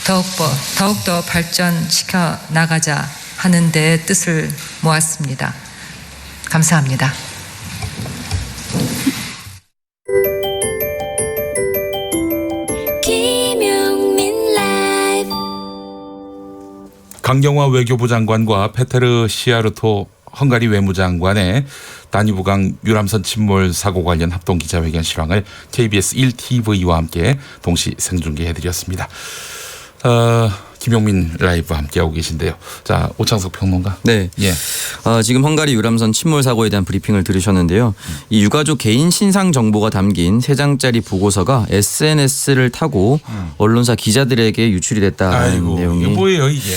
더욱더 발전시켜 나가자 하는 데 뜻을 모았습니다. 감사합니다. 강경화 외교부 장관과 페테르 시아르토 헝가리 외무장관의 다뉴브강 유람선 침몰 사고 관련 합동기자회견 실황을 KBS 1TV와 함께 동시 생중계해드렸습니다. 김용민 라이브와 함께하고 계신데요. 자, 오창석 평론가. 네. 예. 지금 헝가리 유람선 침몰 사고에 대한 브리핑을 들으셨는데요. 이 유가족 개인 신상 정보가 담긴 3장짜리 보고서가 SNS를 타고 언론사 기자들에게 유출이 됐다는 내용이 이게 뭐예요 이게?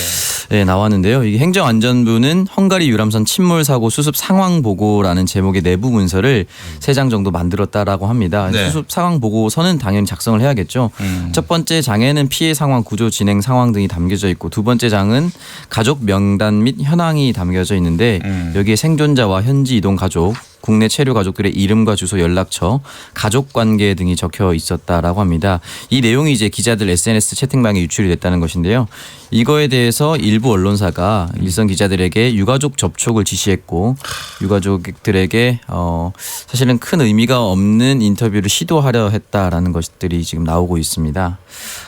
네, 나왔는데요. 이게 행정안전부는 헝가리 유람선 침몰 사고 수습 상황 보고라는 제목의 내부 문서를 3장 정도 만들었다라고 합니다. 네. 수습 상황 보고서는 당연히 작성을 해야겠죠. 첫 번째 장에는 피해 상황, 구조 진행 상황 등이 담겨져 있고, 두 번째 장은 가족 명단 및 현황이 담겨져 있는데 여기에 생존자와 현지 이동 가족, 국내 체류 가족들의 이름과 주소, 연락처, 가족 관계 등이 적혀 있었다라고 합니다. 이 내용이 이제 기자들 SNS 채팅방에 유출이 됐다는 것인데요. 이거에 대해서 일부 언론사가 일선 기자들에게 유가족 접촉을 지시했고, 유가족들에게 사실은 큰 의미가 없는 인터뷰를 시도하려 했다라는 것들이 지금 나오고 있습니다.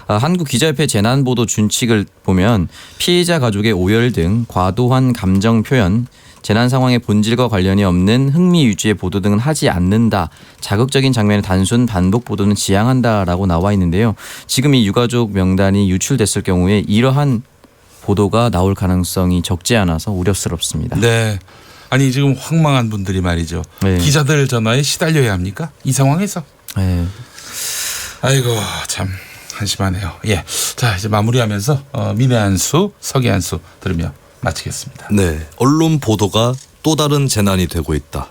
한국기자협회 재난보도 준칙을 보면 피해자 가족의 오열 등 과도한 감정 표현, 재난 상황의 본질과 관련이 없는 흥미 위주의 보도 등은 하지 않는다. 자극적인 장면의 단순 반복 보도는 지양한다라고 나와 있는데요. 지금 이 유가족 명단이 유출됐을 경우에 이러한 보도가 나올 가능성이 적지 않아서 우려스럽습니다. 네. 아니 지금 황망한 분들이 말이죠. 네. 기자들 전화에 시달려야 합니까? 이 상황에서? 네. 아이고 참 한심하네요. 예. 자 이제 마무리하면서 민해한수, 서기한수 들으며 마치겠습니다. 네, 언론 보도가 또 다른 재난이 되고 있다로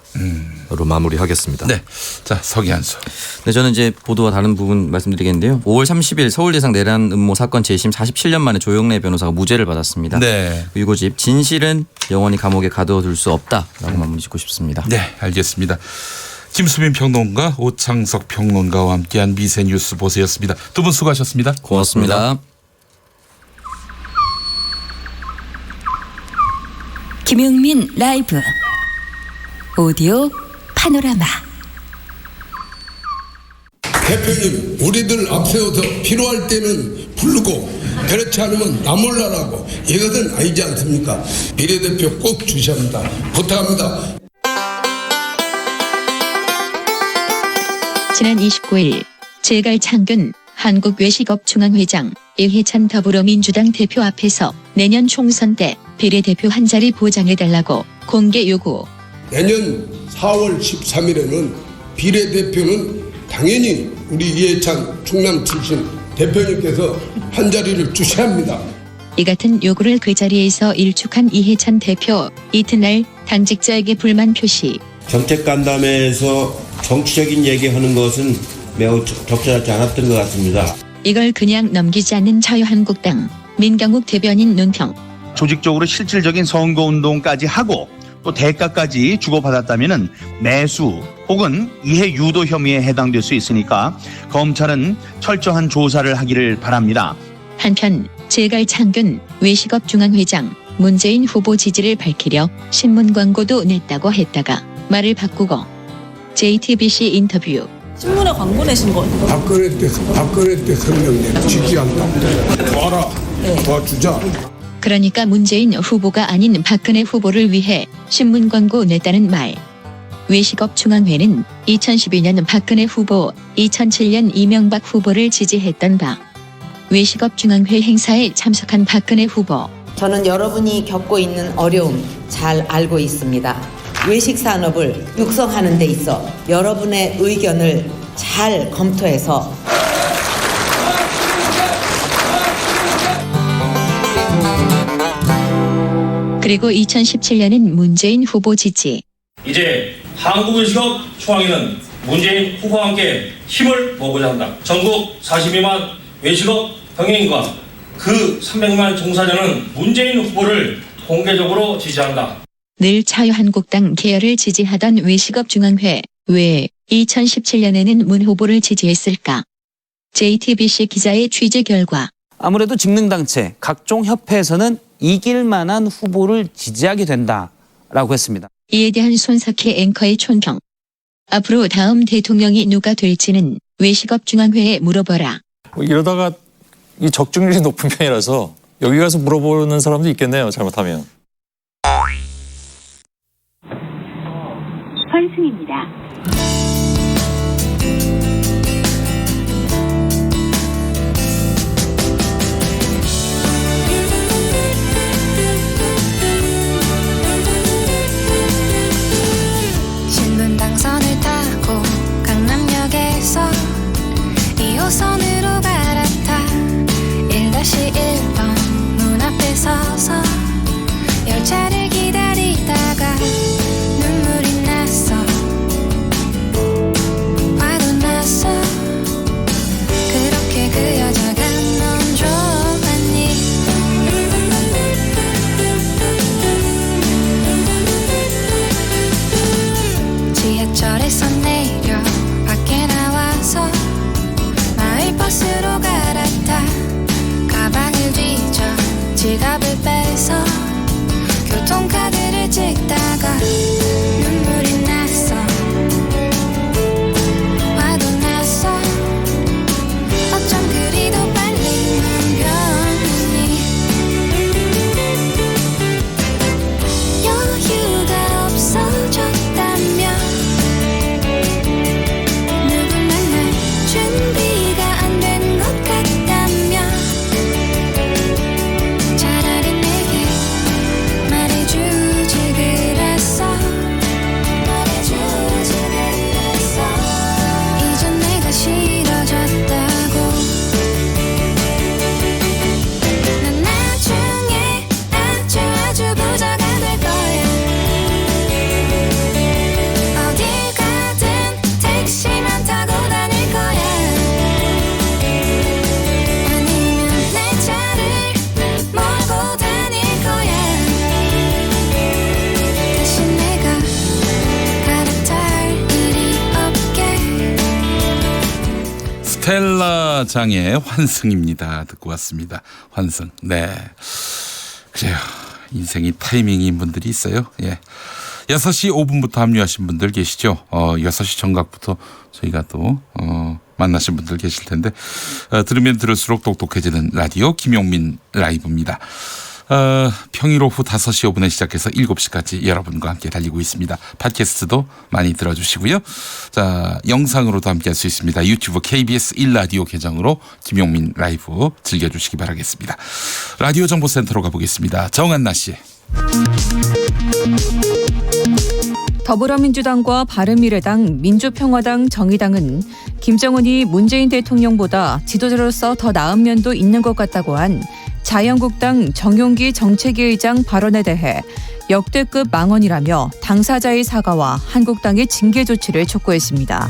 마무리하겠습니다. 네, 자 서기한수. 네, 저는 이제 보도와 다른 부분 말씀드리겠는데요. 5월 30일 서울대상 내란 음모 사건 재심 47년 만에 조영래 변호사가 무죄를 받았습니다. 네. 유고집 진실은 영원히 감옥에 가둬둘 수 없다라고 마무리 짓고 싶습니다. 네, 알겠습니다. 김수민 평론가, 오창석 평론가와 함께한 미세뉴스 보세였습니다. 두 분 수고하셨습니다. 고맙습니다. 김용민 라이브 오디오 파노라마. 대표님, 우리들 앞세워서 필요할 때는 부르고 그렇지 않으면 나 몰라라고, 이것은 아니지 않습니까? 비례대표 꼭 주셔야 합니다. 부탁합니다. 지난 29일 제갈창균 한국외식업중앙회장 이해찬 더불어민주당 대표 앞에서 내년 총선 때 비례대표 한 자리 보장해달라고 공개 요구. 내년 4월 13일에는 비례대표는 당연히 우리 이해찬 충남 출신 대표님께서 한 자리를 주셔야 합니다. 이 같은 요구를 그 자리에서 일축한 이해찬 대표, 이튿날 당직자에게 불만 표시. 정책 간담회에서 정치적인 얘기하는 것은 매우 적절하지 않았던 것 같습니다. 이걸 그냥 넘기지 않는 자유한국당 민경욱 대변인 논평. 조직적으로 실질적인 선거운동까지 하고 또 대가까지 주고받았다면 매수 혹은 이해 유도 혐의에 해당될 수 있으니까 검찰은 철저한 조사를 하기를 바랍니다. 한편 제갈창균 외식업중앙회장 문재인 후보 지지를 밝히려 신문 광고도 냈다고 했다가 말을 바꾸고 JTBC 인터뷰. 신문에 광고 내신 거예요? 박근혜 때 설명내 지지한다. 도와라. 도와주자. 그러니까 문재인 후보가 아닌 박근혜 후보를 위해 신문 광고 냈다는 말. 외식업중앙회는 2012년 박근혜 후보, 2007년 이명박 후보를 지지했던 바. 외식업중앙회 행사에 참석한 박근혜 후보. 저는 여러분이 겪고 있는 어려움 잘 알고 있습니다. 외식 산업을 육성하는 데 있어 여러분의 의견을 잘 검토해서 그리고 2017년은 문재인 후보 지지. 이제 한국외식업 중앙회는 문재인 후보와 함께 힘을 모으고자 한다. 전국 42만 외식업 병행인과 그 300만 종사자는 문재인 후보를 공개적으로 지지한다. 늘 자유한국당 계열을 지지하던 외식업중앙회, 왜 2017년에는 문 후보를 지지했을까? JTBC 기자의 취재 결과 아무래도 직능단체, 각종 협회에서는 이길 만한 후보를 지지하게 된다라고 했습니다. 이에 대한 손석희 앵커의 촌경. 앞으로 다음 대통령이 누가 될지는 외식업 중앙회에 물어보라. 이러다가 이 적중률이 높은 편이라서 여기 가서 물어보는 사람도 있겠네요. 잘못하면. 환승입니다. 신분 당선을 타고 강남역에서 2호선으로 갈아타 1-1번 문 앞에 서서 열차를 기다리다가 눈물이 났어. 화도 났어. 그렇게 그 여자가 넌 좋았니? 지하철에서 내려 밖에 나와서 마을버스로 갈아타 가방을 뒤져 지갑을 빼서 교통카드를 찍다가 눈물이 났어. 화도 났어. 어쩜 그리도 빨리 넌 변했니? 여유가 없어졌다며 누굴 만날 준비가 안 된 것 같다며 차라리 내게 말해주지 그랬어. 말해주지 그랬어. 이젠 내가 싫어졌다고. 난 나중에 아주 부자가 될 거야. 어딜 가든 택시만 타고 다닐 거야. 아니면 내 차를 몰고 다닐 거야. 대신 내가 갈아탈 일이 없게. 스텔라 장의 환승입니다. 듣고 왔습니다. 환승. 네. 그래요. 인생이 타이밍인 분들이 있어요. 예. 6시 5분부터 합류하신 분들 계시죠. 6시 정각부터 저희가 또 만나신 분들 계실 텐데 들으면 들을수록 똑똑해지는 라디오 김용민 라이브입니다. 평일 오후 5시 5분에 시작해서 7시까지 여러분과 함께 달리고 있습니다. 팟캐스트도 많이 들어주시고요. 자, 영상으로도 함께할 수 있습니다. 유튜브 KBS 1라디오 계정으로 김용민 라이브 즐겨주시기 바라겠습니다. 라디오 정보센터로 가보겠습니다. 정한나 씨. 더불어민주당과 바른미래당, 민주평화당, 정의당은 김정은이 문재인 대통령보다 지도자로서 더 나은 면도 있는 것 같다고 한 자유한국당 정용기 정책위 의장 발언에 대해 역대급 망언이라며 당사자의 사과와 한국당의 징계 조치를 촉구했습니다.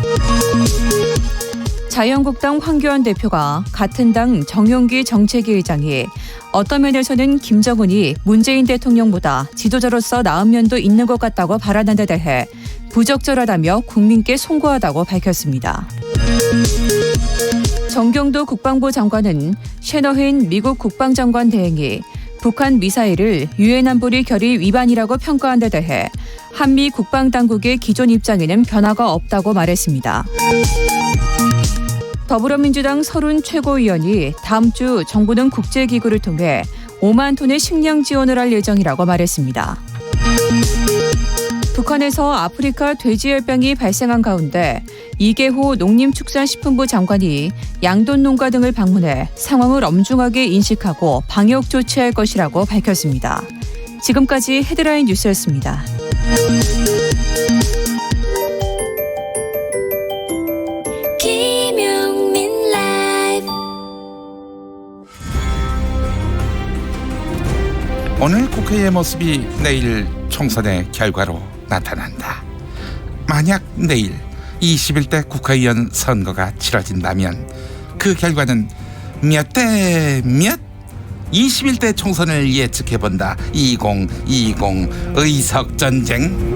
자유한국당 황교안 대표가 같은 당 정용기 정책위 의장이 어떤 면에서는 김정은이 문재인 대통령보다 지도자로서 나은 면도 있는 것 같다고 발언한 데 대해 부적절하다며 국민께 송구하다고 밝혔습니다. 정경도 국방부 장관은 셰너힌 미국 국방장관 대행이 북한 미사일을 유엔 안보리 결의 위반이라고 평가한 데 대해 한미 국방당국의 기존 입장에는 변화가 없다고 말했습니다. 더불어민주당 서른 최고위원이 다음 주 정부 등 국제기구를 통해 5만 톤의 식량 지원을 할 예정이라고 말했습니다. 북한에서 아프리카 돼지열병이 발생한 가운데 이계호 농림축산식품부 장관이 양돈 농가 등을 방문해 상황을 엄중하게 인식하고 방역 조치할 것이라고 밝혔습니다. 지금까지 헤드라인 뉴스였습니다. 김용민 라이브. 오늘 국회의 모습이 내일 총선의 결과로 나타난다. 만약 내일 21대 국회의원 선거가 치러진다면 그 결과는 몇 대 몇? 21대 총선을 예측해본다. 2020 의석전쟁.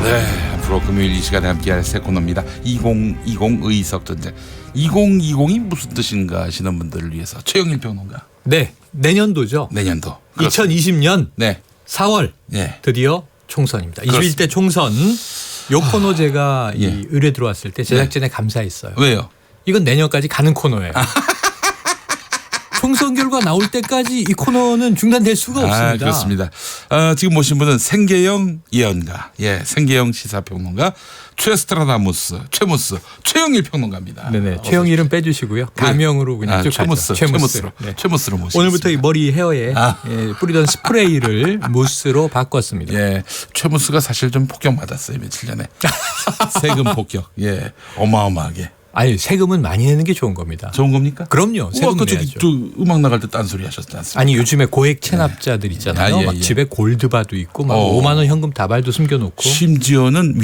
네, 앞으로 금요일 이 시간에 함께할 새 코너입니다. 2020 의석전쟁. 2020이 무슨 뜻인가 하시는 분들을 위해서 최영일 평론가. 네, 내년도죠. 내년도. 2020년 네. 4월 네. 드디어 총선입니다. 그렇습니다. 21대 총선. 요 코너 제가 예. 이 의뢰 들어왔을 때 제작진에 감사했어요. 왜요? 이건 내년까지 가는 코너예요. 총선 결과 나올 때까지 이 코너는 중단될 수가 없습니다. 그렇습니다. 지금 모신 분은 생계형 예언가, 생계형 시사평론가 최스트라다무스, 최영일 평론가입니다. 네네. 최영일은 빼주시고요. 가명으로 그냥 쭉 최무스로 모시겠습니다. 오늘부터 이 머리 헤어에 뿌리던 스프레이를 무스로 바꿨습니다. 예, 최무스가 사실 좀 폭격받았어요 며칠 전에. 세금 폭격. 예, 어마어마하게. 아니 세금은 많이 내는 게 좋은 겁니다. 좋은 겁니까? 그럼요. 세금 내야죠. 저 음악 나갈 때 딴소리 하셨지 않습니까? 아니 요즘에 고액 체납자들 있잖아요. 막 집에 골드바도 있고 막 5만 원 현금 다발도 숨겨놓고. 심지어는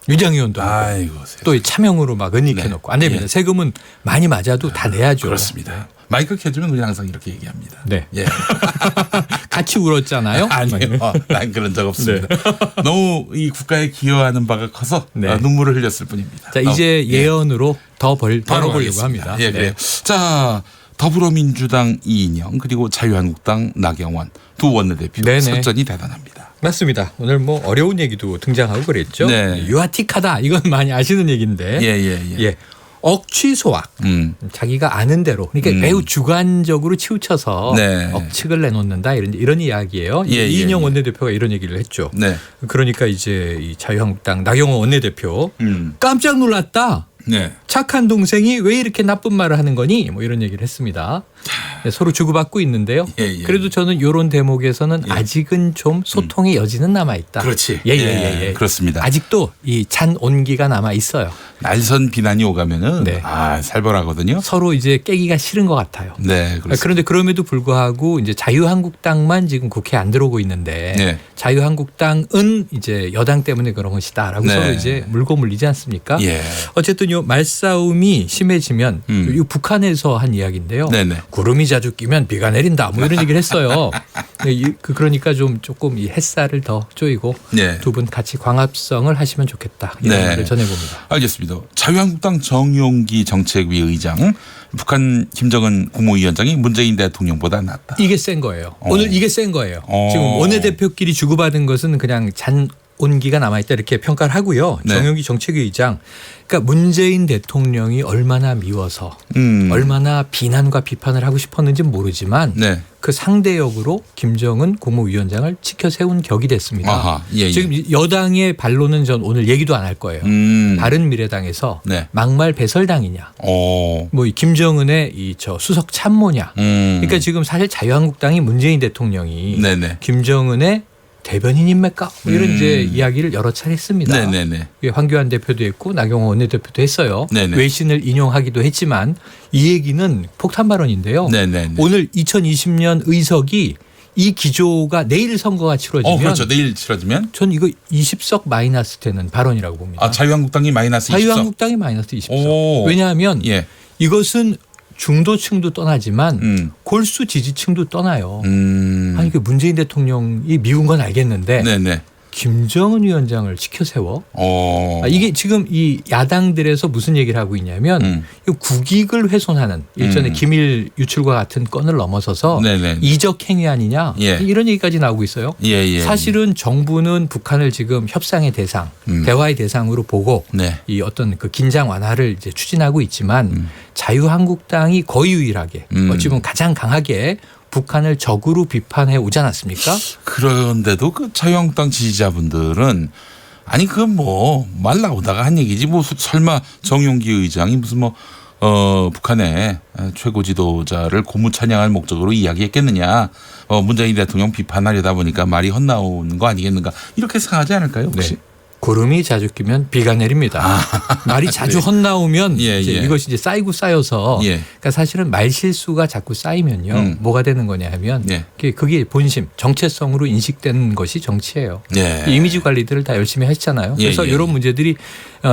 위장이혼도 하고. 또 차명으로 막 은닉해놓고. 안 됩니다. 세금은 많이 맞아도 다 내야죠. 그렇습니다. 마이크 켜주면 우리 항상 이렇게 얘기합니다. 네. 예. 같이 울었잖아요. 아니요. 난 그런 적 없습니다. 너무 이 국가에 기여하는 바가 커서 눈물을 흘렸을 뿐입니다. 자, 이제 예언으로 더 벌어보려고 합니다. 예, 그래요. 자, 더불어민주당 이인영 그리고 자유한국당 나경원 두 원내대표 설전이 대단합니다. 맞습니다. 오늘 뭐 어려운 얘기도 등장하고 그랬죠. 네. 유아틱하다. 이건 많이 아시는 얘기인데. 예. 억취 소학. 자기가 아는 대로. 그러니까 매우 주관적으로 치우쳐서 억측을 내놓는다 이런 이야기예요. 이인영 원내대표가 이런 얘기를 했죠. 네. 그러니까 이제 이 자유한국당 나경원 원내대표 깜짝 놀랐다. 네. 착한 동생이 왜 이렇게 나쁜 말을 하는 거니? 뭐 이런 얘기를 했습니다. 서로 주고받고 있는데요. 그래도 저는 이런 대목에서는 아직은 좀 소통의 여지는 남아 있다. 그렇지. 예. 그렇습니다. 아직도 이 찬 온기가 남아 있어요. 날선 비난이 오가면은 살벌하거든요. 서로 이제 깨기가 싫은 것 같아요. 네, 그렇습니다. 그런데 그럼에도 불구하고 이제 자유한국당만 지금 국회에 안 들어오고 있는데 자유한국당은 이제 여당 때문에 그런 것이다라고 서로 이제 물고 물리지 않습니까? 어쨌든 요 말싸움이 심해지면 이 북한에서 한 이야기인데요. 구름이 자주 끼면 비가 내린다. 뭐 이런 얘기를 했어요. 그러니까 조금 이 햇살을 더 쪼이고 두 분 같이 광합성을 하시면 좋겠다. 이런 얘기를 전해봅니다. 알겠습니다. 자유한국당 정용기 정책위 의장, 북한 김정은 국무위원장이 문재인 대통령보다 낫다. 이게 센 거예요. 오늘 이게 센 거예요. 지금 원내대표끼리 주고받은 것은 그냥 잔 온기가 남아있다 이렇게 평가를 하고요. 정용기 정책위 의장. 그러니까 문재인 대통령이 얼마나 미워서 얼마나 비난과 비판을 하고 싶었는지 모르지만 그 상대역으로 김정은 국무위원장을 치켜 세운 격이 됐습니다. 지금 여당의 반론은 전 오늘 얘기도 안 할 거예요. 바른미래당에서 막말 배설당이냐. 뭐 김정은의 저 수석 참모냐. 그러니까 지금 사실 자유한국당이 문재인 대통령이 김정은의 대변인입니까? 뭐 이런 이제 이야기를 여러 차례 했습니다. 황교안 대표도 했고 나경원 원내대표도 했어요. 외신을 인용하기도 했지만 이 얘기는 폭탄 발언인데요. 오늘 2020년 의석이 이 기조가 내일 선거가 치러지면 그렇죠. 내일 치러지면 전 이거 20석 마이너스 되는 발언이라고 봅니다. 자유한국당이 마이너스 20석? 자유한국당이 마이너스 20석. 왜냐하면 이것은 중도층도 떠나지만 골수 지지층도 떠나요. 아니 그 문재인 대통령이 미운 건 알겠는데 김정은 위원장을 치켜 세워. 이게 지금 이 야당들에서 무슨 얘기를 하고 있냐면 국익을 훼손하는 일전에 기밀 유출과 같은 건을 넘어서서 이적 행위 아니냐 이런 얘기까지 나오고 있어요. 사실은 정부는 북한을 지금 협상의 대상, 대화의 대상으로 보고 이 어떤 그 긴장 완화를 이제 추진하고 있지만 자유한국당이 거의 유일하게 어찌 보면 가장 강하게 북한을 적으로 비판해 오지 않았습니까? 그런데도 그 자유한국당 지지자분들은 아니 그건 뭐 말 나오다가 한 얘기지 뭐 설마 정용기 의장이 무슨 뭐 북한의 최고 지도자를 고무 찬양할 목적으로 이야기했겠느냐. 문재인 대통령 비판하려다 보니까 말이 헛나오는 거 아니겠는가. 이렇게 생각하지 않을까요 혹시? 구름이 자주 끼면 비가 내립니다. 말이 자주 헛나오면 이것이 이제 쌓이고 쌓여서 그러니까 사실은 말 실수가 자꾸 쌓이면요. 뭐가 되는 거냐 하면 그게 본심, 정체성으로 인식되는 것이 정치예요. 이미지 관리들을 다 열심히 하시잖아요. 그래서 이런 문제들이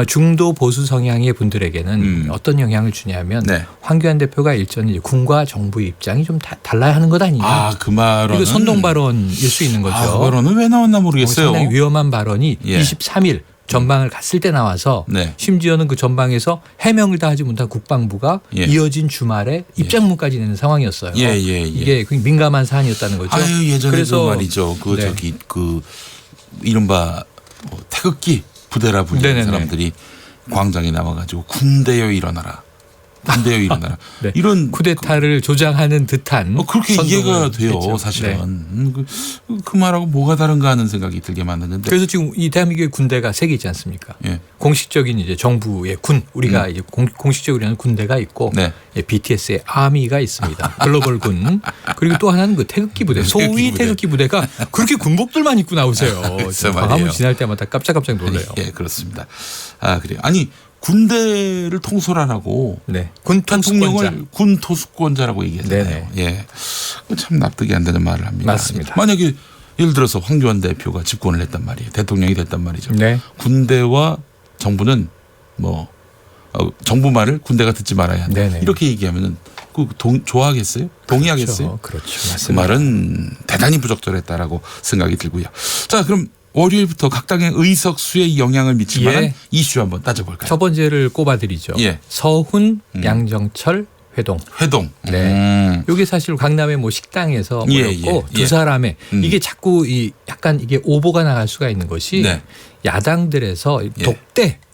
중도 보수 성향의 분들에게는 어떤 영향을 주냐면 황교안 대표가 일전에 군과 정부의 입장이 좀 달라야 하는 것 아니냐. 그 말은 이거 선동 발언일 수 있는 거죠. 그 발언은 왜 나왔나 모르겠어요. 상당히 위험한 발언이 23일 전방을 갔을 때 나와서 네. 심지어는 그 전방에서 해명을 다 하지 못한 국방부가 예. 이어진 주말에 입장문까지 내는 상황이었어요. 이게 민감한 사안이었다는 거죠. 아유, 예전에 그래서 그 말이죠. 그 네. 저기 그 이른바 뭐 태극기 부대라 불리는 네네네. 사람들이 광장에 나와가지고 군대여 일어나라. 군대여 일어나라. 네. 이런 쿠데타를 조장하는 듯한 그렇게 선동을 이해가 돼요. 했죠. 사실은 그 말하고 뭐가 다른가 하는 생각이 들게 만드는데. 그래서 지금 이 대한민국의 군대가 세 개 있지 않습니까? 예. 공식적인 이제 정부의 군, 우리가 이제 공식적으로 하는 군대가 있고, 네. BTS의 아미가 있습니다. 글로벌 군. 그리고 또 하나는 그 태극기 부대, 소위 태극기 부대가 그렇게 군복들만 입고 나오세요. 그래서 광화문 말이에요. 지날 때마다 깜짝깜짝 놀라요. 예, 그렇습니다. 아, 그래요. 아니, 군대를 통솔하라고 네. 군 대통령을 군 토수권자라고 얘기했잖아요. 예. 참 납득이 안 되는 말을 합니다. 맞습니다. 만약에 예를 들어서 황교안 대표가 집권을 했단 말이에요. 대통령이 됐단 말이죠. 네. 군대와 정부는 뭐 정부 말을 군대가 듣지 말아야 한다. 네네. 이렇게 얘기하면은 좋아하겠어요? 동의하겠어요? 그렇죠. 그 맞습니다. 말은 대단히 부적절했다라고 생각이 들고요. 자, 그럼 월요일부터 각 당의 의석 수에 영향을 미칠 만한 예. 이슈 한번 따져볼까요? 첫 번째를 꼽아드리죠. 예. 서훈, 양정철 회동. 회동. 네. 이게 사실 강남의 뭐 식당에서 예, 모였고 예, 두 예. 사람의 이게 자꾸 약간 이게 오보가 나갈 수가 있는 것이 네. 야당들에서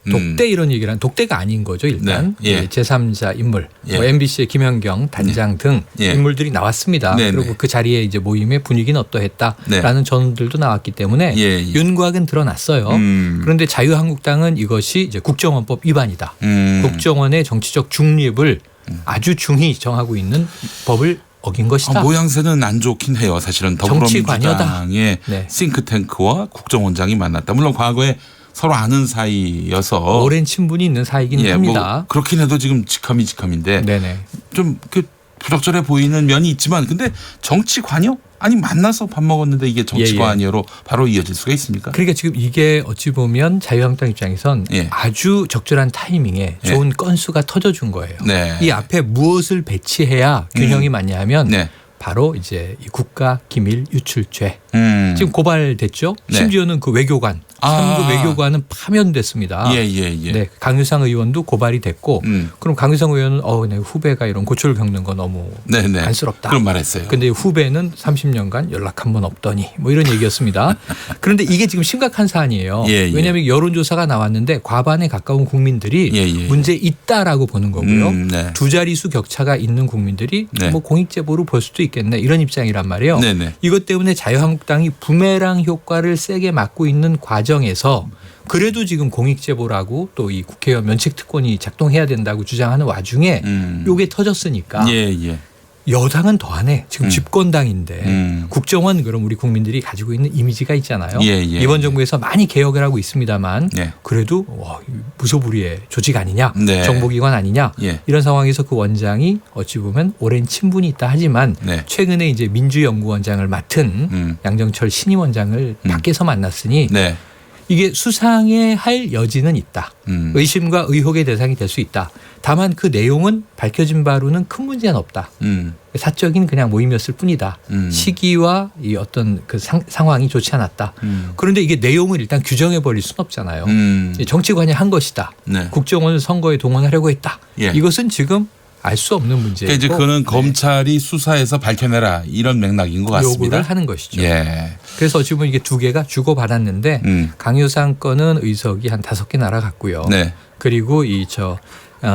독대 이런 얘기를 한 독대가 아닌 거죠 일단. 네. 예. 제3자 인물 예. 뭐 MBC의 김연경 단장 등 예. 인물들이 나왔습니다. 네, 그리고 네. 그 자리에 이제 모임의 분위기는 어떠했다라는 전언들도 나왔기 때문에 예, 예. 윤곽은 드러났어요. 그런데 자유한국당은 이것이 이제 국정원법 위반이다. 국정원의 정치적 중립을 아주 중히 정하고 있는 법을 어긴 것이다. 모양새는 안 좋긴 해요. 사실은 더불어민주당의 네. 싱크탱크와 국정원장이 만났다. 물론 과거에 서로 아는 사이여서 오랜 친분이 있는 사이긴 예, 합니다. 뭐 그렇긴 해도 지금 직함인데 네네. 좀 부적절해 보이는 면이 있지만 근데 정치 관여? 아니 만나서 밥 먹었는데 이게 정치 관여로 바로 이어질 수가 있습니까? 그러니까 지금 이게 어찌 보면 자유한국당 입장에선 아주 적절한 타이밍에 좋은 건수가 터져준 거예요. 네. 이 앞에 무엇을 배치해야 균형이 맞냐 하면 바로 이제 이 국가 기밀 유출죄. 지금 고발됐죠. 네. 심지어는 그 외교관, 삼급 외교관은 파면됐습니다. 네, 강유상 의원도 고발이 됐고, 그럼 강유상 의원은 내 후배가 이런 고초를 겪는 거 너무 안쓰럽다. 그런 말했어요. 근데 후배는 30년간 연락 한 번 없더니 뭐 이런 얘기였습니다. 그런데 이게 지금 심각한 사안이에요. 왜냐하면 여론조사가 나왔는데 과반에 가까운 국민들이 문제 있다라고 보는 거고요. 두 자릿수 격차가 있는 국민들이 뭐 공익제보로 볼 수도 있겠네 이런 입장이란 말이에요. 이것 때문에 자유한국당이 부메랑 효과를 세게 맞고 있는 과정에서 그래도 지금 공익제보라고 또 이 국회의원 면책특권이 작동해야 된다고 주장하는 와중에 요게 터졌으니까 여당은 더하네. 지금 집권당인데 국정원 그럼 우리 국민들이 가지고 있는 이미지가 있잖아요. 이번 정부에서 많이 개혁을 하고 있습니다만 그래도 무소불위의 조직 아니냐. 정보기관 아니냐. 이런 상황에서 그 원장이 어찌 보면 오랜 친분이 있다 하지만 최근에 이제 민주연구원장을 맡은 양정철 신임 원장을 밖에서 만났으니 이게 수상에 할 여지는 있다. 의심과 의혹의 대상이 될 수 있다. 다만 그 내용은 밝혀진 바로는 큰 문제는 없다. 사적인 그냥 모임이었을 뿐이다. 시기와 이 어떤 그 상황이 좋지 않았다. 그런데 이게 내용을 일단 규정해 버릴 수는 없잖아요. 정치관이 한 것이다. 국정원을 선거에 동원하려고 했다. 이것은 지금 알 수 없는 문제고. 그러니까 이제 그거는 검찰이 수사해서 밝혀내라 이런 맥락인 것 같습니다. 요구를 하는 것이죠. 그래서 지금 이게 두 개가 주고받았는데 강효상 건은 의석이 한 5개 날아갔고요. 그리고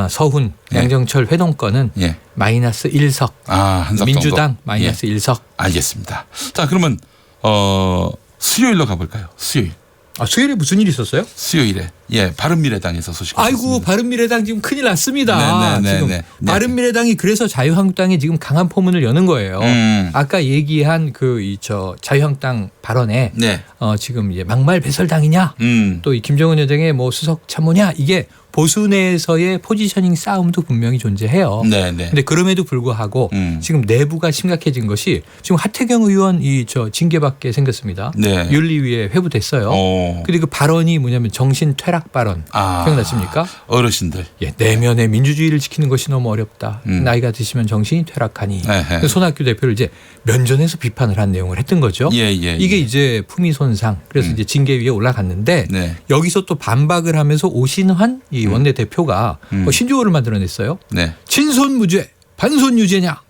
서훈, 양정철 회동 건은 마이너스 1석. 한석 민주당 마이너스 1석. 알겠습니다. 자, 그러면 수요일로 가볼까요? 수요일. 수요일에 무슨 일이 있었어요? 수요일에 바른미래당에서 소식. 아이고 바른미래당 지금 큰일 났습니다. 지금 바른미래당이 그래서 자유한국당에 지금 강한 포문을 여는 거예요. 아까 얘기한 자유한국당 발언에 지금 이제 막말 배설당이냐, 또 이 김정은 여정의 뭐 수석 참모냐 이게 보수 내에서의 포지셔닝 싸움도 분명히 존재해요. 네네. 근데 그럼에도 불구하고 지금 내부가 심각해진 것이 지금 하태경 의원 징계받게 생겼습니다. 네. 윤리위에 회부됐어요. 근데 그 발언이 뭐냐면 정신 퇴락 발언. 기억나십니까? 어르신들. 예, 내면의 민주주의를 지키는 것이 너무 어렵다. 나이가 드시면 정신이 퇴락하니. 손학규 대표를 이제 면전에서 비판을 한 내용을 했던 거죠. 이게 이제 품위 손상. 그래서 이제 징계위에 올라갔는데 여기서 또 반박을 하면서 오신환 이 원내대표가 신조어를 만들어냈어요. 친손무죄. 반손유죄냐?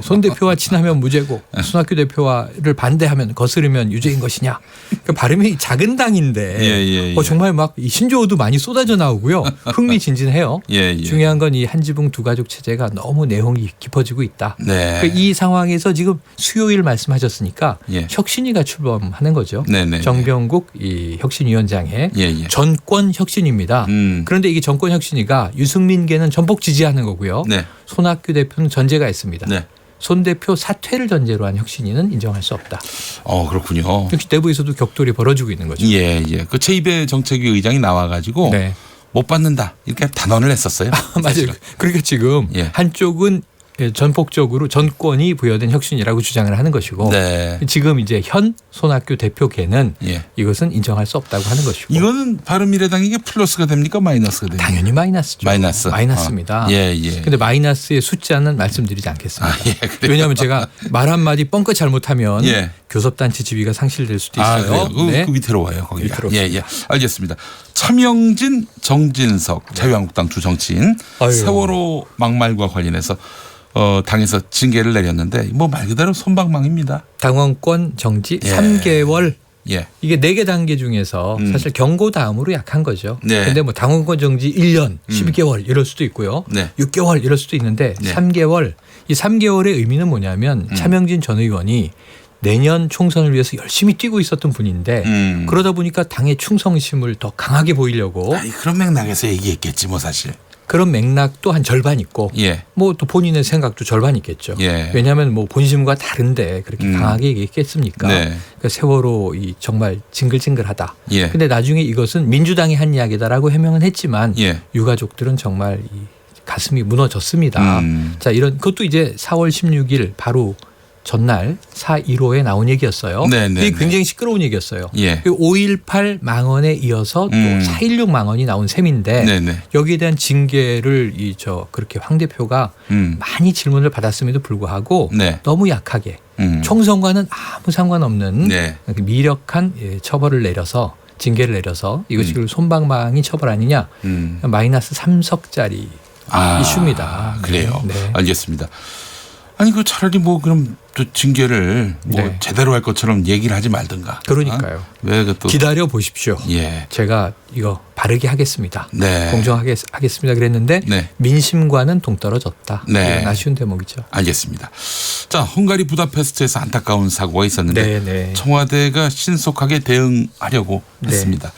손 대표와 친하면 무죄고 손학규 대표와를 반대하면 거스르면 유죄인 것이냐? 그러니까 발음이 작은 당인데 정말 막 이 신조어도 많이 쏟아져 나오고요. 흥미진진해요. 중요한 건 이 한지붕 두 가족 체제가 너무 내홍이 깊어지고 있다. 그러니까 이 상황에서 지금 수요일 말씀하셨으니까 혁신위가 출범하는 거죠. 정병국 이 혁신위원장의 전권 혁신입니다. 그런데 이게 전권 혁신위가 유승민계는 전폭 지지하는 거고요. 손학규 대표는 전제가 있습니다. 손 대표 사퇴를 전제로 한 혁신위는 인정할 수 없다. 그렇군요. 역시 내부에서도 격돌이 벌어지고 있는 거죠. 그 제2배 정책위 의장이 나와가지고 못 받는다 이렇게 단언을 했었어요. 맞아요. 그러니까 지금 한쪽은 전폭적으로 전권이 부여된 혁신이라고 주장을 하는 것이고 지금 이제 현 손학규 대표계는 이것은 인정할 수 없다고 하는 것이고 이거는 바른미래당에게 플러스가 됩니까 마이너스가 됩니까? 당연히 마이너스죠. 마이너스입니다. 그런데 마이너스의 숫자는 말씀드리지 않겠습니다. 왜냐하면 제가 말 한마디 뻥끗 잘못하면 교섭단체 지위가 상실될 수도 있어요. 그 밑으로 와요. 거기가. 알겠습니다. 차명진, 정진석 자유한국당 두 정치인 세월호 막말과 관련해서 당에서 징계를 내렸는데 뭐 말 그대로 손방망입니다. 당원권 정지 3개월. 이게 4개 단계 중에서 사실 경고 다음으로 약한 거죠. 그런데 뭐 당원권 정지 1년, 12개월 이럴 수도 있고요. 6개월 이럴 수도 있는데 3개월. 이 3개월의 의미는 뭐냐면 차명진 전 의원이 내년 총선을 위해서 열심히 뛰고 있었던 분인데 그러다 보니까 당의 충성심을 더 강하게 보이려고 그런 맥락에서 얘기했겠지 뭐 사실. 그런 맥락도 한 절반 있고 뭐 또 본인의 생각도 절반 있겠죠. 왜냐하면 뭐 본심과 다른데 그렇게 강하게 얘기했겠습니까? 그러니까 세월호 이 정말 징글징글하다. 근데 나중에 이것은 민주당이 한 이야기다라고 해명은 했지만 유가족들은 정말 이 가슴이 무너졌습니다. 자, 이런 그것도 이제 4월 16일 바로 전날 4.15에 나온 얘기였어요. 이게 굉장히 시끄러운 얘기였어요. 5.18 망언에 이어서 또 4.16 망언이 나온 셈인데 여기에 대한 징계를 그렇게 황 대표가 많이 질문을 받았음에도 불구하고 너무 약하게 총선과는 아무 상관없는 미력한 처벌을 내려서 징계를 내려서 이것이 손방망이 처벌 아니냐 마이너스 3석짜리 이슈입니다. 그래요. 알겠습니다. 아니 그 차라리 뭐 그럼 또 징계를 뭐 제대로 할 것처럼 얘기를 하지 말든가. 그러니까요. 왜 그 또 기다려 보십시오. 제가 이거 바르게 하겠습니다. 공정하게 하겠습니다. 그랬는데 민심과는 동떨어졌다. 이런 아쉬운 대목이죠. 알겠습니다. 자, 헝가리 부다페스트에서 안타까운 사고가 있었는데 청와대가 신속하게 대응하려고 했습니다.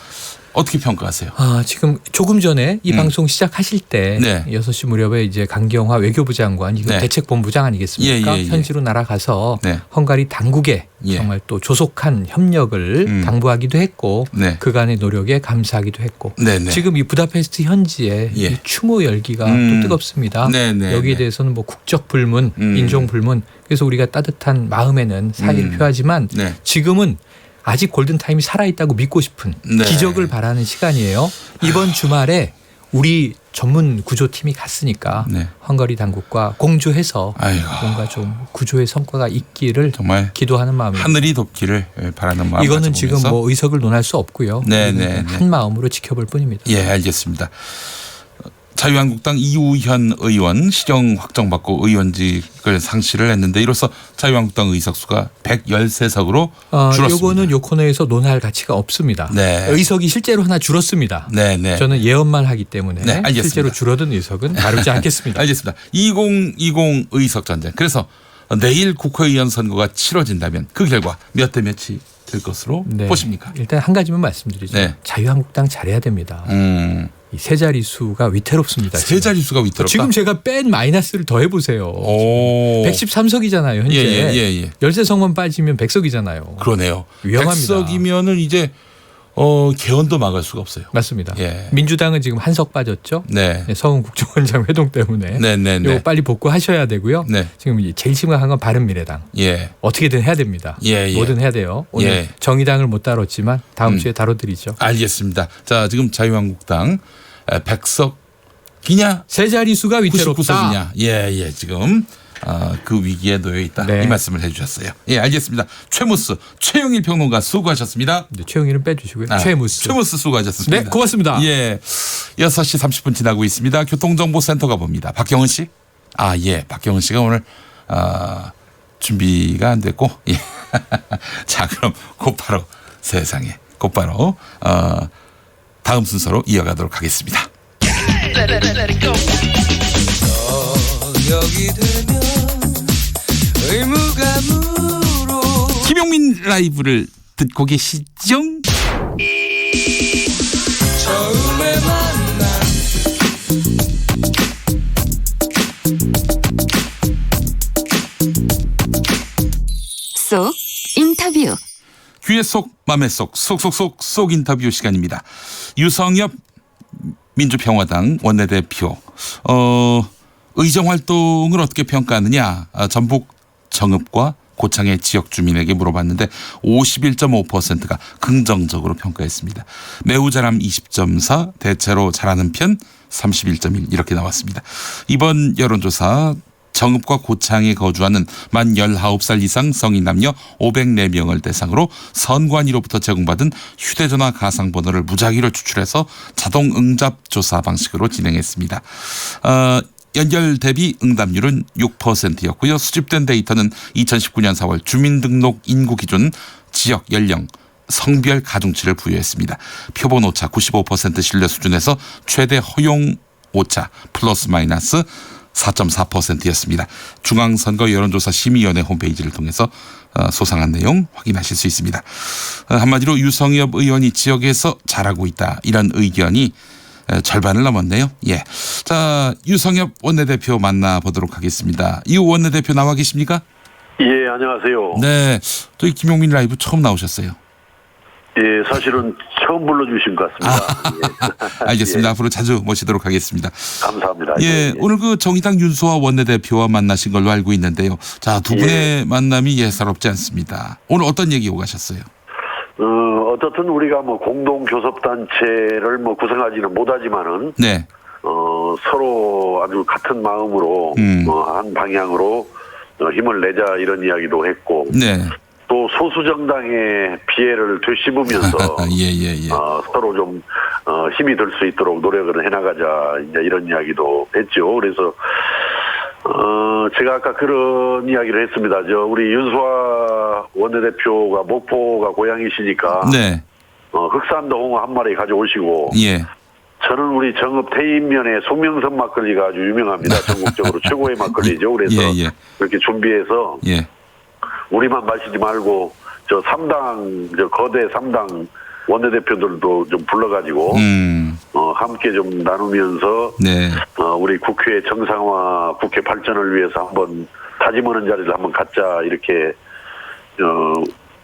어떻게 평가하세요? 지금 조금 전에 이 방송 시작하실 때 6시 무렵에 이제 강경화 외교부 장관 이거 대책본부장 아니겠습니까? 현지로 날아가서 헝가리 당국에 정말 또 조속한 협력을 당부하기도 했고 그간의 노력에 감사하기도 했고 지금 이 부다페스트 현지에 이 추모 열기가 또 뜨겁습니다. 여기에 대해서는 뭐 국적 불문, 인종 불문 그래서 우리가 따뜻한 마음에는 사의를 표하지만 지금은 아직 골든타임이 살아있다고 믿고 싶은 기적을 바라는 시간이에요. 이번 주말에 우리 전문 구조팀이 갔으니까 헝가리 당국과 공조해서 뭔가 좀 구조의 성과가 있기를 정말 기도하는 마음입니다. 하늘이 돕기를 바라는 마음. 이거는 지금 뭐 의석을 논할 수 없고요. 한 마음으로 지켜볼 뿐입니다. 알겠습니다. 자유한국당 이우현 의원 실형 확정받고 의원직을 상실을 했는데 이로써 자유한국당 의석수가 113석으로 줄었습니다. 이거는 요 코너에서 논할 가치가 없습니다. 의석이 실제로 하나 줄었습니다. 저는 예언만 하기 때문에 실제로 줄어든 의석은 다루지 않겠습니다. 알겠습니다. 2020 의석 전쟁. 그래서 내일 국회의원 선거가 치러진다면 그 결과 몇 대 몇이 될 것으로 보십니까? 일단 한 가지만 말씀드리죠. 자유한국당 잘해야 됩니다. 이 세 자릿수가 위태롭습니다. 세 자릿수가 위태롭다. 지금 제가 뺀 마이너스를 더해 보세요. 113석이잖아요. 현재 13석만 빠지면 100석이잖아요. 그러네요. 위험합니다. 100석이면은 이제 개헌도 막을 수가 없어요. 맞습니다. 예. 민주당은 지금 한석 빠졌죠. 네. 서훈 국정원장 회동 때문에. 네네네. 이거 빨리 복구하셔야 되고요. 네. 지금 제일 심각한 건 바른미래당. 예. 어떻게든 해야 됩니다. 예. 뭐든 해야 돼요. 오늘 예. 정의당을 못 다뤘지만 다음 주에 다뤄드리죠. 알겠습니다. 자, 지금 자유한국당 100석이냐? 세 자릿수가 위태롭다. 99석이냐? 예. 지금 그 위기에 놓여 있다. 네. 이 말씀을 해주셨어요. 예, 알겠습니다. 최무스 최영일 평론가 수고하셨습니다. 네, 최영일은 빼주시고요. 최무스 수고하셨습니다. 네, 고맙습니다. 예, 6시 30분 지나고 있습니다. 교통정보센터가 봅니다. 박경은 씨. 예, 박경은 씨가 오늘 준비가 안 됐고. 예. 자, 그럼 곧바로 세상에 곧바로 다음 순서로 이어가도록 하겠습니다. 여기 되면 의무감으로 김용민 라이브를 듣고 계시죠? 처음에 만난 쏙 인터뷰. 귀의 속 맘의 속 속속속 인터뷰 시간입니다. 유성엽 민주평화당 원내대표 의정 활동을 어떻게 평가하느냐 전북 정읍과 고창의 지역 주민에게 물어봤는데 51.5%가 긍정적으로 평가했습니다. 매우 잘함 20.4, 대체로 잘하는 편 31.1 이렇게 나왔습니다. 이번 여론조사 정읍과 고창에 거주하는 만 19살 이상 성인 남녀 504명을 대상으로 선관위로부터 제공받은 휴대전화 가상번호를 무작위로 추출해서 자동 응답 조사 방식으로 진행했습니다. 연결 대비 응답률은 6%였고요. 수집된 데이터는 2019년 4월 주민등록 인구 기준 지역 연령 성별 가중치를 부여했습니다. 표본 오차 95% 신뢰 수준에서 최대 허용 오차 플러스 마이너스 4.4%였습니다. 중앙선거 여론조사 심의위원회 홈페이지를 통해서 소상한 내용 확인하실 수 있습니다. 한마디로 유성엽 의원이 지역에서 잘하고 있다 이런 의견이 절반을 넘었네요. 예. 자, 유성엽 원내대표 만나보도록 하겠습니다. 이 원내대표 나와 계십니까? 예, 안녕하세요. 네. 저희 김용민 라이브 처음 나오셨어요. 예, 사실은 처음 불러주신 것 같습니다. 알겠습니다. 앞으로 자주 모시도록 하겠습니다. 감사합니다. 예, 오늘 그 정의당 윤소아 원내대표와 만나신 걸로 알고 있는데요. 자, 두 분의 만남이 예사롭지 않습니다. 오늘 어떤 얘기 오가셨어요? 어떻든 우리가 뭐 공동교섭단체를 뭐 구성하지는 못하지만은, 네. 서로 아주 같은 마음으로, 한 방향으로 힘을 내자 이런 이야기도 했고, 네. 또 소수정당의 피해를 되씹으면서 서로 좀 힘이 들 수 있도록 노력을 해나가자 이제 이런 이야기도 했죠. 그래서 제가 아까 그런 이야기를 했습니다. 우리 윤소아 원내대표가 목포가 고향이시니까 네. 흑산도 홍어 한 마리 가져오시고 예. 저는 우리 정읍 태인면에 송명선 막걸리가 아주 유명합니다. 전국적으로 최고의 막걸리죠. 그래서 그렇게 준비해서 우리만 마시지 말고 저 3당 거대 3당 원내대표들도 좀 불러가지고 함께 좀 나누면서 우리 국회 정상화, 국회 발전을 위해서 한번 다짐하는 자리를 한번 갖자 이렇게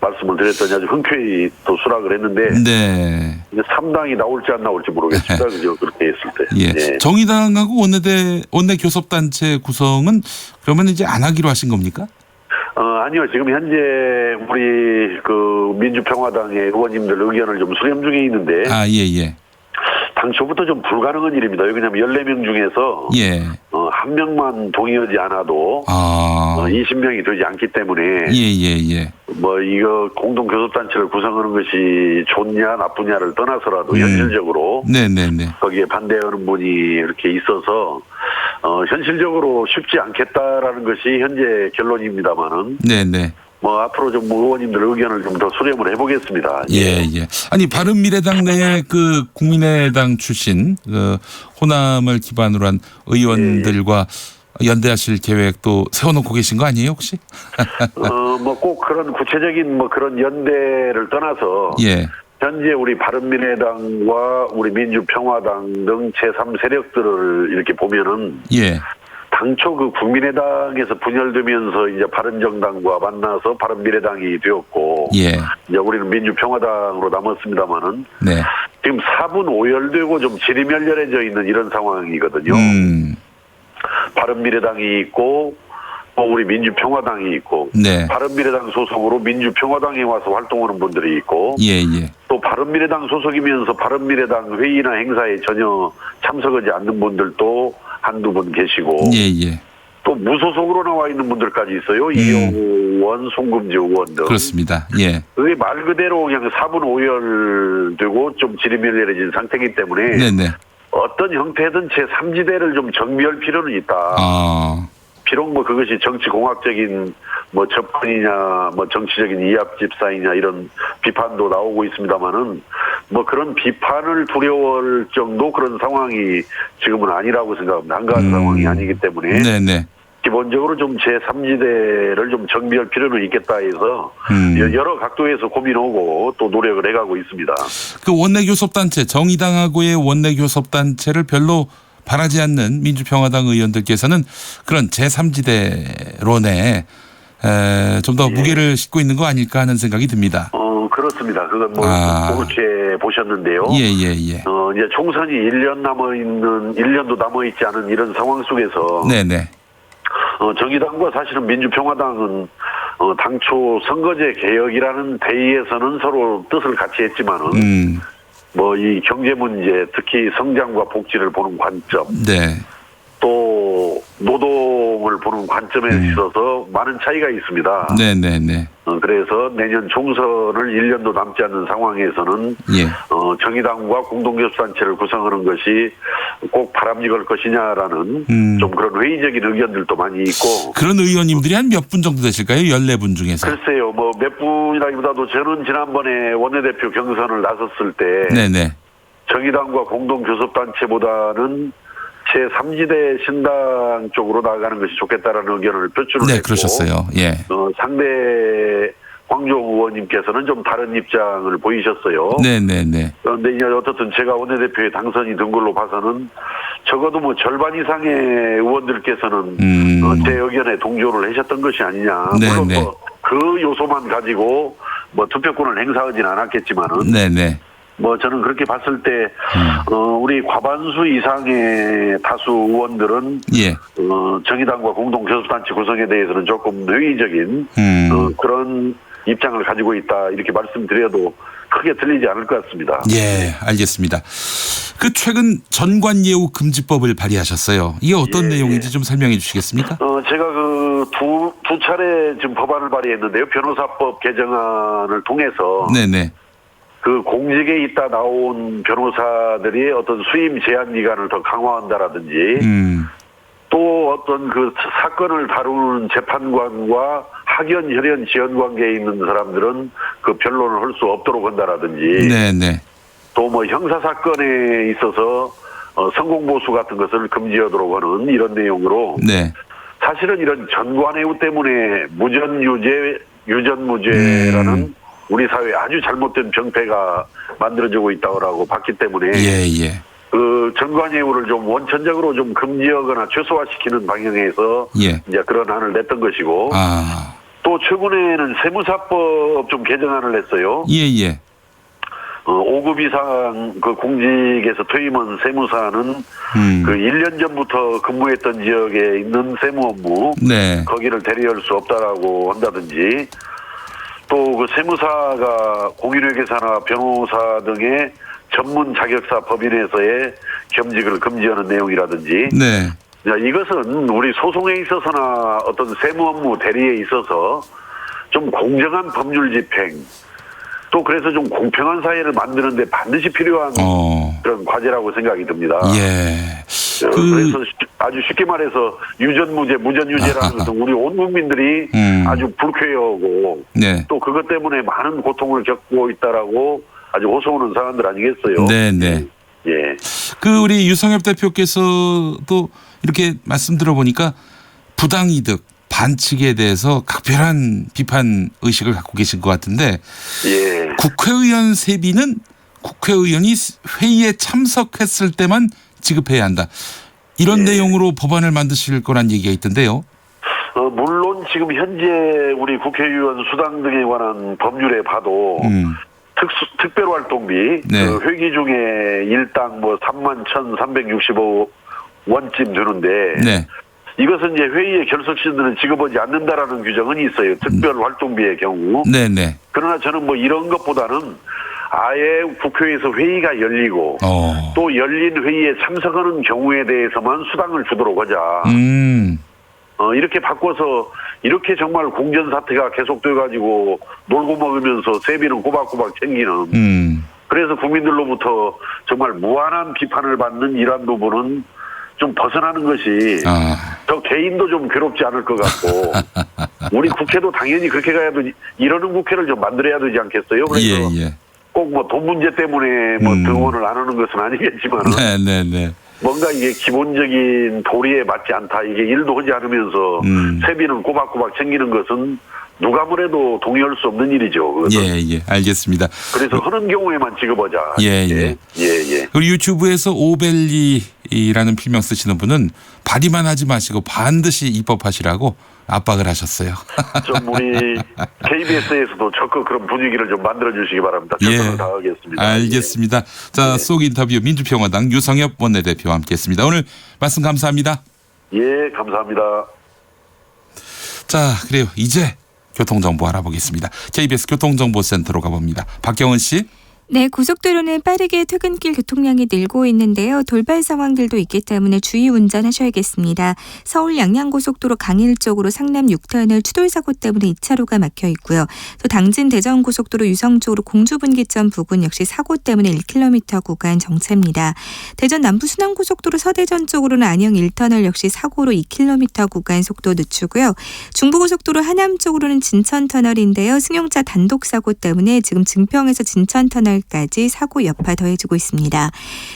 말씀을 드렸더니 아주 흔쾌히 또 수락을 했는데 3당이 나올지 안 나올지 모르겠습니다. 그죠? 그렇게 했을 때. 예. 정의당하고 원내 교섭단체 구성은 그러면 이제 안 하기로 하신 겁니까? 아니요. 지금 현재 우리 그 민주평화당의 의원님들 의견을 좀 수렴 중에 있는데. 당초부터 좀 불가능한 일입니다. 왜냐하면 14명 중에서 한 명만 동의하지 않아도 20명이 되지 않기 때문에 뭐 이거 공동교섭단체를 구성하는 것이 좋냐 나쁘냐를 떠나서라도 현실적으로 거기에 반대하는 분이 이렇게 있어서 현실적으로 쉽지 않겠다라는 것이 현재 결론입니다만은 뭐 앞으로 좀 의원님들 의견을 좀 더 수렴을 해보겠습니다. 아니 바른미래당 내에 그 국민의당 출신 그 호남을 기반으로 한 의원들과 연대하실 계획도 세워놓고 계신 거 아니에요 혹시? 뭐 꼭 그런 구체적인 뭐 그런 연대를 떠나서 현재 우리 바른미래당과 우리 민주평화당 등 제3 세력들을 이렇게 보면은 당초 그 국민의당에서 분열되면서 이제 바른정당과 만나서 바른미래당이 되었고 있고 예. 이제 우리는 민주평화당으로 남았습니다만은 네. 지금 4분 오열되고 좀 지리멸렬해져 있는 이런 상황이거든요. 바른미래당이 있고 또 우리 민주평화당이 있고 네. 바른미래당 소속으로 민주평화당에 와서 활동하는 분들이 있고 예, 예. 또 바른미래당 소속이면서 바른미래당 회의나 행사에 전혀 참석하지 않는 분들도 한두 분 계시고 예, 예. 또 무소속으로 나와 있는 분들까지 있어요. 이용우 의원, 송금지 의원 등. 그렇습니다. 예. 그게 말 그대로 그냥 4분 오열되고 좀 지리멸렬해진 상태이기 때문에 네네. 어떤 형태든 제3지대를 좀 정비할 필요는 있다. 비록 뭐 그것이 정치공학적인 뭐 접근이냐, 뭐 정치적인 이합집사이냐 이런 비판도 나오고 있습니다만은 뭐 그런 비판을 두려워할 정도 그런 상황이 지금은 아니라고 생각합니다. 한가한 상황이 아니기 때문에 네네. 기본적으로 좀 제3지대를 좀 정비할 필요는 있겠다 해서 여러 각도에서 고민하고 또 노력을 해가고 있습니다. 그 원내교섭단체 정의당하고의 원내교섭단체를 별로 바라지 않는 민주평화당 의원들께서는 그런 제3지대론에 좀 더 무게를 싣고 있는 거 아닐까 하는 생각이 듭니다. 그렇습니다. 그건 뭐 그렇게 보셨는데요. 예. 이제 총선이 1년도 남아있지 않은 이런 상황 속에서 네네. 정의당과 사실은 민주평화당은 당초 선거제 개혁이라는 대의에서는 서로 뜻을 같이 했지만은 뭐 이 경제 문제, 특히 성장과 복지를 보는 관점, 네. 또 노동을 보는 관점에 있어서 많은 차이가 있습니다. 네네네. 그래서 내년 총선을 1년도 남지 않는 상황에서는 예. 정의당과 공동교섭단체를 구성하는 것이 꼭 바람직할 것이냐라는 좀 그런 회의적인 의견들도 많이 있고. 그런 의원님들이 한 몇 분 정도 되실까요? 14분 중에서. 글쎄요. 뭐 몇 분이라기보다도 저는 지난번에 원내대표 경선을 나섰을 때 네네. 정의당과 공동교섭단체보다는 제3지대 신당 쪽으로 나아가는 것이 좋겠다라는 의견을 표출을 했고. 그러셨어요. 예. 상대 황교안 의원님께서는 좀 다른 입장을 보이셨어요. 네네네. 그런데 이제 어떻든 제가 원내대표에 당선이 된 걸로 봐서는 적어도 뭐 절반 이상의 의원들께서는 제 의견에 동조를 하셨던 것이 아니냐. 물론 뭐 그 요소만 가지고 뭐 투표권을 행사하진 않았겠지만은. 네네. 뭐 저는 그렇게 봤을 때 우리 과반수 이상의 다수 의원들은 예. 정의당과 공동교섭단체 구성에 대해서는 조금 회의적인 그런 입장을 가지고 있다 이렇게 말씀드려도 크게 틀리지 않을 것 같습니다. 예, 알겠습니다. 그 최근 전관예우 금지법을 발의하셨어요. 이게 어떤 내용인지 좀 설명해 주시겠습니까? 제가 그 두 차례 지금 법안을 발의했는데요. 변호사법 개정안을 통해서. 네네. 그 공직에 있다 나온 변호사들이 어떤 수임 제한 기간을 더 강화한다라든지 또 어떤 그 사건을 다루는 재판관과 학연, 혈연, 지연 관계에 있는 사람들은 그 변론을 할 수 없도록 한다라든지 네네. 또 뭐 형사 사건에 있어서 성공보수 같은 것을 금지하도록 하는 이런 내용으로 네. 사실은 이런 전관예우 때문에 무전유죄, 유전무죄라는 우리 사회에 아주 잘못된 병폐가 만들어지고 있다고 봤기 때문에 예. 그 전관예우를 좀 원천적으로 좀 금지하거나 최소화시키는 방향에서 이제 그런 안을 냈던 것이고 또 최근에는 세무사법 좀 개정안을 냈어요. 예. 5급 이상 그 공직에서 퇴임한 세무사는 그 1년 전부터 근무했던 지역에 있는 세무 업무 거기를 대리할 수 없다라고 한다든지 또 그 세무사가 공인회계사나 변호사 등의 전문 자격사 법인에서의 겸직을 금지하는 내용이라든지 이것은 우리 소송에 있어서나 어떤 세무 업무 대리에 있어서 좀 공정한 법률 집행 또 그래서 좀 공평한 사회를 만드는데 반드시 필요한 그런 과제라고 생각이 듭니다. 그래서 아주 쉽게 말해서 유전무죄, 무전유죄라는 것은 우리 온 국민들이 아주 불쾌해하고 또 그것 때문에 많은 고통을 겪고 있다라고 아주 호소하는 사람들 아니겠어요? 네네. 예. 그 우리 유성엽 대표께서도 이렇게 말씀 들어보니까 부당이득, 반칙에 대해서 각별한 비판 의식을 갖고 계신 것 같은데 국회의원 세비는 국회의원이 회의에 참석했을 때만 지급해야 한다. 이런 내용으로 법안을 만드실 거란 얘기가 있던데요. 물론 지금 현재 우리 국회의원 수당 등에 관한 법률에 봐도 특별활동비 네. 그 회기 중에 일당 뭐 31,365원쯤 드는데 네. 이것은 이제 회의의 결석시들은 지급하지 않는다라는 규정은 있어요. 특별활동비의 경우. 네네. 그러나 저는 뭐 이런 것보다는 아예 국회에서 회의가 열리고 또 열린 회의에 참석하는 경우에 대해서만 수당을 주도록 하자. 이렇게 바꿔서 이렇게 정말 공전사태가 계속돼가지고 놀고 먹으면서 세비는 꼬박꼬박 챙기는 그래서 국민들로부터 정말 무한한 비판을 받는 이러한 부분은 좀 벗어나는 것이 저 개인도 좀 괴롭지 않을 것 같고 우리 국회도 당연히 그렇게 가야 되지 이러는 국회를 좀 만들어야 되지 않겠어요? 그래서 꼭 뭐 돈 문제 때문에 뭐 등원을 안 하는 것은 아니겠지만 네네네. 뭔가 이게 기본적인 도리에 맞지 않다. 이게 일도 하지 않으면서 세비는 꼬박꼬박 챙기는 것은 누가 뭐래도 동의할 수 없는 일이죠. 예, 알겠습니다. 그래서 하는 경우에만 지급하자. 예. 그리고 유튜브에서 오벨리라는 필명 쓰시는 분은 발의만 하지 마시고 반드시 입법하시라고 압박을 하셨어요. 좀 우리 KBS에서도 적극 그런 분위기를 좀 만들어 주시기 바랍니다. 최선을 다하겠습니다. 알겠습니다. 자, 속 인터뷰 민주평화당 유성엽 원내대표와 함께했습니다. 오늘 말씀 감사합니다. 예, 감사합니다. 자, 그래요. 이제 교통정보 알아보겠습니다. KBS 교통정보센터로 가봅니다. 박경은 씨. 네, 고속도로는 빠르게 퇴근길 교통량이 늘고 있는데요. 돌발 상황들도 있기 때문에 주의 운전하셔야겠습니다. 서울 양양고속도로 강일 쪽으로 상남 6터널 추돌사고 때문에 2차로가 막혀 있고요. 또 당진 대전고속도로 유성 쪽으로 공주분기점 부근 역시 사고 때문에 1km 구간 정체입니다. 대전 남부순환고속도로 서대전 쪽으로는 안영 1터널 역시 사고로 2km 구간 속도 늦추고요. 중부고속도로 하남 쪽으로는 진천터널인데요. 승용차 단독사고 때문에 지금 증평에서 진천터널 까지 사고 여파 더해지고 있습니다.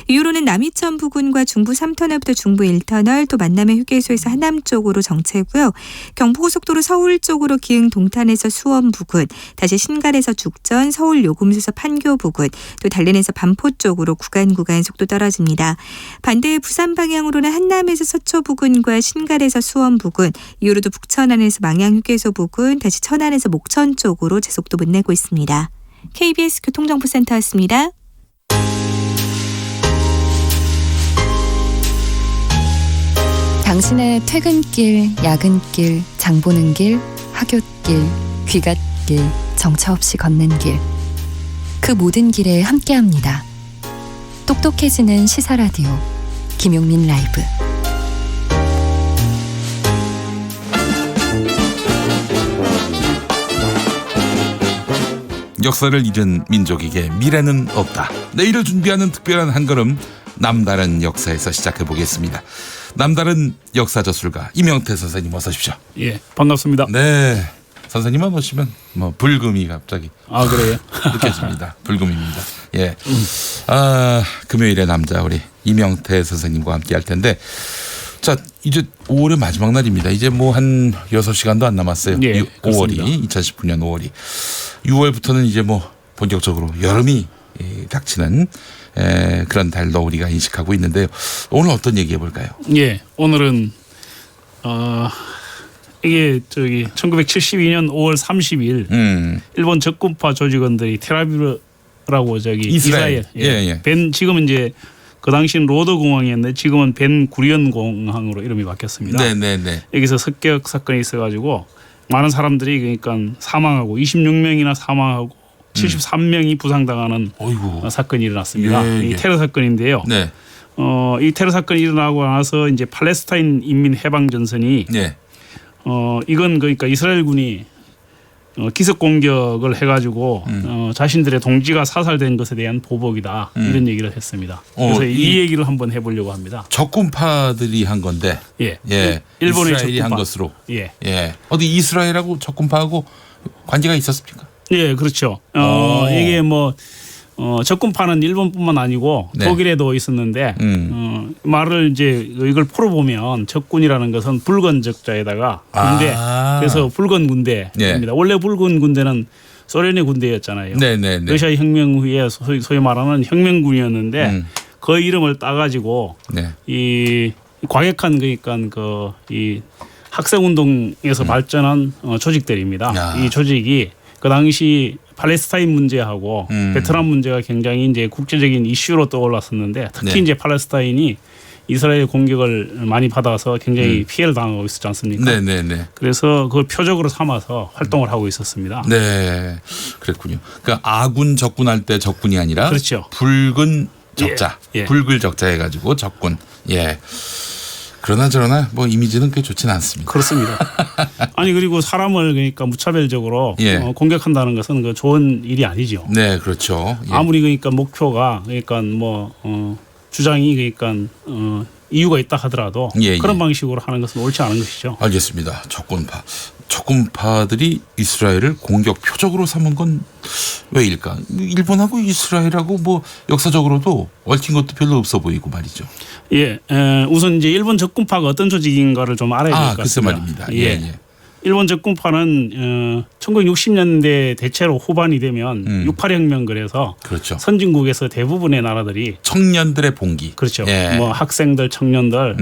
이후로는 남이천 부근과 중부 3터널부터 중부 1터널 또 만남의 휴게소에서 하남 쪽으로 정체고요. 경부고속도로 서울 쪽으로 기흥 동탄에서 수원 부근, 다시 신갈에서 죽전, 서울 요금소에서 판교 부근, 또 달래내서 반포 쪽으로 구간 속도 떨어집니다. 반대 부산 방향으로는 한남에서 서초 부근과 신갈에서 수원 부근, 이후로도 북천안에서 망양 휴게소 부근, 다시 천안에서 목천 쪽으로 제속도 못 내고 있습니다. KBS 교통정보센터였습니다. 당신의 퇴근길, 야근길, 장보는 길, 학교길, 귀갓길, 정처 없이 걷는 길. 그 모든 길에 함께합니다. 똑똑해지는 시사라디오 김용민 라이브. 역사를 잃은 민족에게 미래는 없다. 내일을 준비하는 특별한 한 걸음 남다른 역사에서 시작해 보겠습니다. 남다른 역사 저술가 이명태 선생님 어서 오십시오. 예, 반갑습니다. 네, 선생님만 오시면 뭐 불금이 갑자기 그래요? 느껴집니다. 불금입니다. 예, 금요일의 남자 우리 이명태 선생님과 함께 할 텐데, 자 이제 5월의 마지막 날입니다. 이제 뭐 한 6시간도 안 남았어요. 예, 5월이 2019년 5월이 6월부터는 이제 뭐 본격적으로 여름이 닥치는 그런 달로 우리가 인식하고 있는데요. 오늘 어떤 얘기해 볼까요? 예, 오늘은 이게 1972년 5월 30일 일본 적군파 조직원들이 텔아비브라고 이스라엘. 벤 지금은 이제 그 당시는 로드 공항이었는데 지금은 벤 구리온 공항으로 이름이 바뀌었습니다. 네네네. 여기서 습격 사건이 있어가지고 많은 사람들이 그러니까 사망하고 26명이나 사망하고 73명이 부상당하는 사건이 일어났습니다. 이 테러 사건인데요. 네. 이 테러 사건이 일어나고 나서 이제 팔레스타인 인민 해방 전선이 이건 그러니까 이스라엘군이 기습 공격을 해가지고 자신들의 동지가 사살된 것에 대한 보복이다 이런 얘기를 했습니다. 그래서 이 얘기를 한번 해보려고 합니다. 적군파들이 한 건데, 일본의 이스라엘이 적군파. 한 것으로, 어디 이스라엘하고 적군파하고 관계가 있었습니까? 예, 그렇죠. 이게 뭐 적군파는 일본뿐만 아니고 독일에도 있었는데 말을 이제 이걸 풀어보면 적군이라는 것은 붉은 적자에다가 군대, 그래서 붉은 군대입니다. 원래 붉은 군대는 소련의 군대였잖아요. 러시아 혁명 후에 소위 말하는 혁명군이었는데 그 이름을 따가지고 이 과격한 그러니까 이 학생운동에서 발전한 조직들입니다. 이 조직이 그 당시 팔레스타인 문제하고 베트남 문제가 굉장히 이제 국제적인 이슈로 떠올랐었는데 특히 네. 이제 팔레스타인이 이스라엘 공격을 많이 받아서 굉장히 피해를 당하고 있었지 않습니까? 네네네. 그래서 그걸 표적으로 삼아서 활동을 하고 있었습니다. 네, 그랬군요. 그러니까 아군 적군할 때 적군이 아니라 그렇죠. 붉은 적자, 예. 붉을 적자 해가지고 적군. 예. 그러나 저러나 뭐 이미지는 꽤 좋지는 않습니다. 그렇습니다. 아니 그리고 사람을 그러니까 무차별적으로 예. 공격한다는 것은 그 좋은 일이 아니죠. 네, 그렇죠. 예. 아무리 그러니까 목표가 그러니까 뭐 주장이 그러니까 이유가 있다 하더라도 예, 그런 예. 방식으로 하는 것은 옳지 않은 것이죠. 알겠습니다. 적군파들이 이스라엘을 공격 표적으로 삼은 건 왜일까? 일본하고 이스라엘하고 뭐 역사적으로도 얽힌 것도 별로 없어 보이고 말이죠. 예, 우선 이제 일본 적군파가 어떤 조직인가를 좀 알아야 될 것 글쎄 같습니다. 말입니다. 예. 일본 적군파는 1960년대 대체로 후반이 되면 68혁명 그래서 그렇죠. 선진국에서 대부분의 나라들이 청년들의 봉기. 그렇죠. 예. 뭐 학생들, 청년들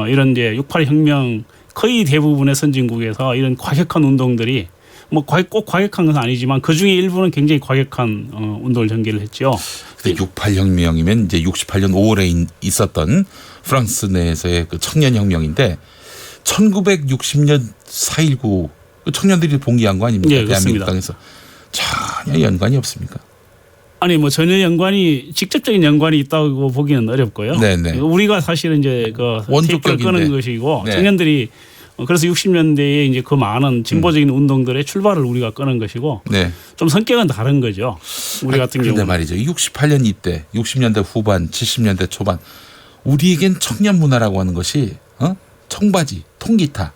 이런 이제 68혁명 거의 대부분의 선진국에서 이런 과격한 운동들이 뭐 꼭 과격한 건 아니지만 그 중에 일부는 굉장히 과격한 운동을 전개를 했죠. 근데 68혁명이면 이제 68년 5월에 있었던 프랑스 내에서의 그 청년혁명인데 1960년 4.19 청년들이 봉기한 거 아닙니까? 예, 대한민국 그렇습니다. 땅에서 전혀 연관이 없습니까? 아니 뭐 전혀 직접적인 연관이 있다고 보기는 어렵고요. 네네. 우리가 사실은 이제 그 테이프를 원조격인데. 끄는 것이고 네. 청년들이 그래서 60년대에 이제 그 많은 진보적인 운동들의 출발을 우리가 끄는 것이고 네. 좀 성격은 다른 거죠. 우리 같은 그런데 경우는. 말이죠. 68년 이때 60년대 후반 70년대 초반 우리에겐 청년 문화라고 하는 것이 청바지, 통기타,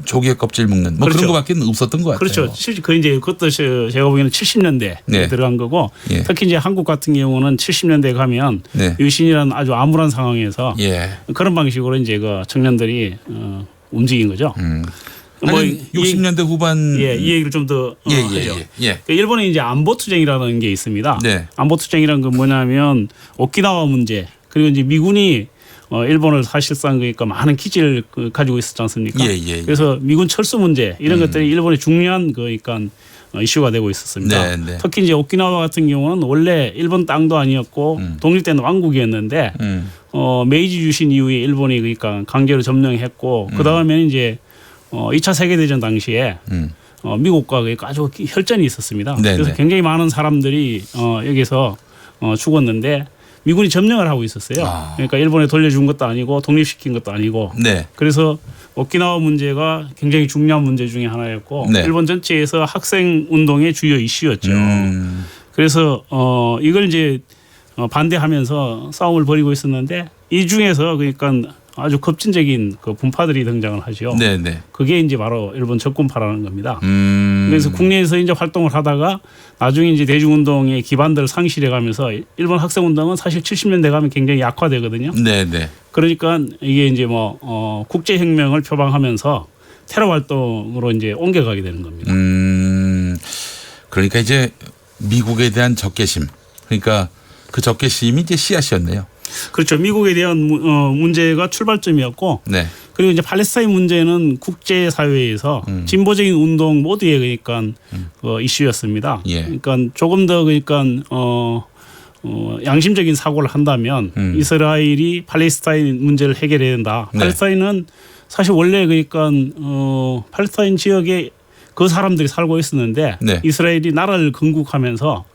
조개 껍질 먹는 뭐 그렇죠. 그런 거밖에 없었던 것 같아요. 그렇죠. 그 이제 그것도 제가 보기에는 70년대에 네. 들어간 거고 예. 특히 이제 한국 같은 경우는 70년대 가면 네. 유신이라는 아주 암울한 상황에서 예. 그런 방식으로 이제 그 청년들이 움직인 거죠. 뭐 아니, 60년대 후반 이 얘기를 좀 더 하죠. 일본에 이제 안보 투쟁이라는 게 있습니다. 네. 안보 투쟁이라는 건 뭐냐면 오키나와 문제 그리고 이제 미군이 일본을 사실상 그러니까 많은 기지를 가지고 있었지 않습니까? 그래서 미군 철수 문제 이런 것들이 일본의 중요한 그러니까 이슈가 되고 있었습니다. 네. 특히 이제 오키나와 같은 경우는 원래 일본 땅도 아니었고 독립된 왕국이었는데 메이지 유신 이후에 일본이 그러니까 강제로 점령했고 그 다음에는 이제 2차 세계대전 당시에 미국과 아주 혈전이 있었습니다. 네네. 그래서 굉장히 많은 사람들이 여기서 죽었는데 미군이 점령을 하고 있었어요. 그러니까 일본에 돌려준 것도 아니고 독립시킨 것도 아니고. 네. 그래서 오키나와 문제가 굉장히 중요한 문제 중에 하나였고 네. 일본 전체에서 학생 운동의 주요 이슈였죠. 그래서 이걸 이제 반대하면서 싸움을 벌이고 있었는데 이 중에서 그러니까 아주 급진적인 그 분파들이 등장을 하죠. 네네. 그게 이제 바로 일본 적군파라는 겁니다. 그래서 국내에서 이제 활동을 하다가 나중에 이제 대중운동의 기반들을 상실해가면서 일본 학생운동은 사실 70년대 가면 굉장히 약화되거든요. 네네. 그러니까 이게 이제 뭐 국제혁명을 표방하면서 테러 활동으로 이제 옮겨가게 되는 겁니다. 그러니까 이제 미국에 대한 적개심, 그러니까 그 적개심이 이제 씨앗이었네요. 그렇죠. 미국에 대한 문제가 출발점이었고, 네. 그리고 이제 팔레스타인 문제는 국제 사회에서 진보적인 운동 모두의 그러니까 이슈였습니다. 예. 그러니까 조금 더 그러니까 양심적인 사고를 한다면 이스라엘이 팔레스타인 문제를 해결해야 된다. 네. 팔레스타인은 사실 원래 그러니까 팔레스타인 지역에 그 사람들이 살고 있었는데 네. 이스라엘이 나라를 건국하면서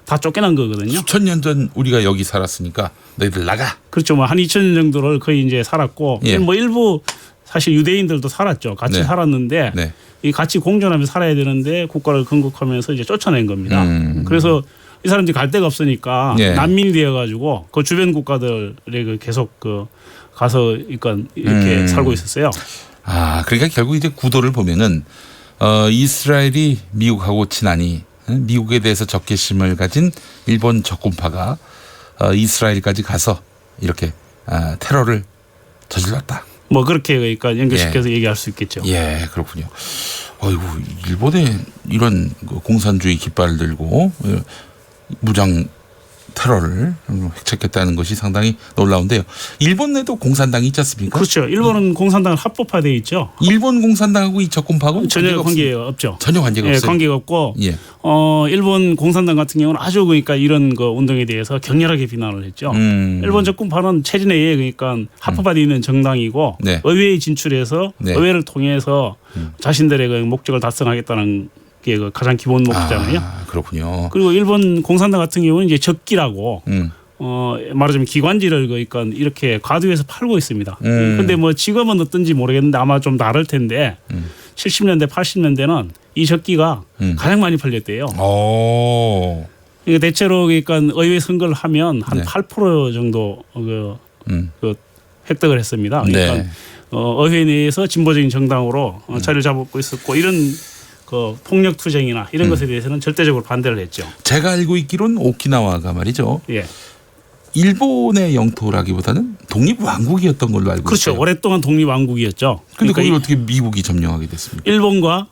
다 쫓겨난 거거든요. 수천 년 전 우리가 여기 살았으니까 너희들 나가. 그렇죠. 뭐 한 2000년 정도를 거의 이제 살았고, 예. 뭐 일부 사실 유대인들도 살았죠. 같이 네. 살았는데 네. 이 같이 공존하면서 살아야 되는데 국가를 건국하면서 이제 쫓아낸 겁니다. 그래서 이 사람들이 갈 데가 없으니까 예. 난민이 되어가지고 그 주변 국가들에 계속 가서 그러니까 이렇게 살고 있었어요. 그러니까 결국 이제 구도를 보면은 이스라엘이 미국하고 친하니 미국에 대해서 적개심을 가진 일본 적군파가 이스라엘까지 가서 이렇게 테러를 저질렀다. 뭐 그렇게 그러니까 연결시켜서 얘기할 수 있겠죠. 예, 그렇군요. 어이구, 일본에 이런 공산주의 깃발 들고 무장 테러를 획책했다는 것이 상당히 놀라운데요. 일본 내도 공산당이 있지 않습니까? 그렇죠. 일본은 공산당은 합법화되어 있죠. 일본 공산당하고 이 적군파하고는 전혀 관계가 없죠. 전혀 관계가 없어요. 관계가 없고 예. 일본 공산당 같은 경우는 아주 그러니까 이런 그 운동에 대해서 격렬하게 비난을 했죠. 일본 적군파는 체제내에 그러니까 합법화되어 있는 정당이고 네. 의회에 진출해서 네. 의회를 통해서 자신들의 그 목적을 달성하겠다는 게 그 가장 기본 목표잖아요. 그렇군요. 그리고 일본 공산당 같은 경우는 이제 적기라고 말하자면 기관지를 그러니까 이렇게 과도해서 팔고 있습니다. 그런데 뭐 지금은 어떤지 모르겠는데 아마 좀 다를 텐데 70년대 80년대는 이 적기가 가장 많이 팔렸대요. 그러니까 대체로 그러니까 의회 선거를 하면 한 8% 정도 그 획득을 했습니다. 그러니까 네. 의회 내에서 진보적인 정당으로 자리를 잡고 있었고 이런 그 폭력 투쟁이나 이런 것에 대해서는 절대적으로 반대를 했죠. 제가 알고 있기로는 오키나와가 말이죠. 예. 일본의 영토라기보다는 독립왕국이었던 걸로 알고 그렇죠. 있어요. 오랫동안 독립왕국이었죠. 그런데 그러니까 그걸 어떻게 미국이 점령하게 됐습니까? 일본과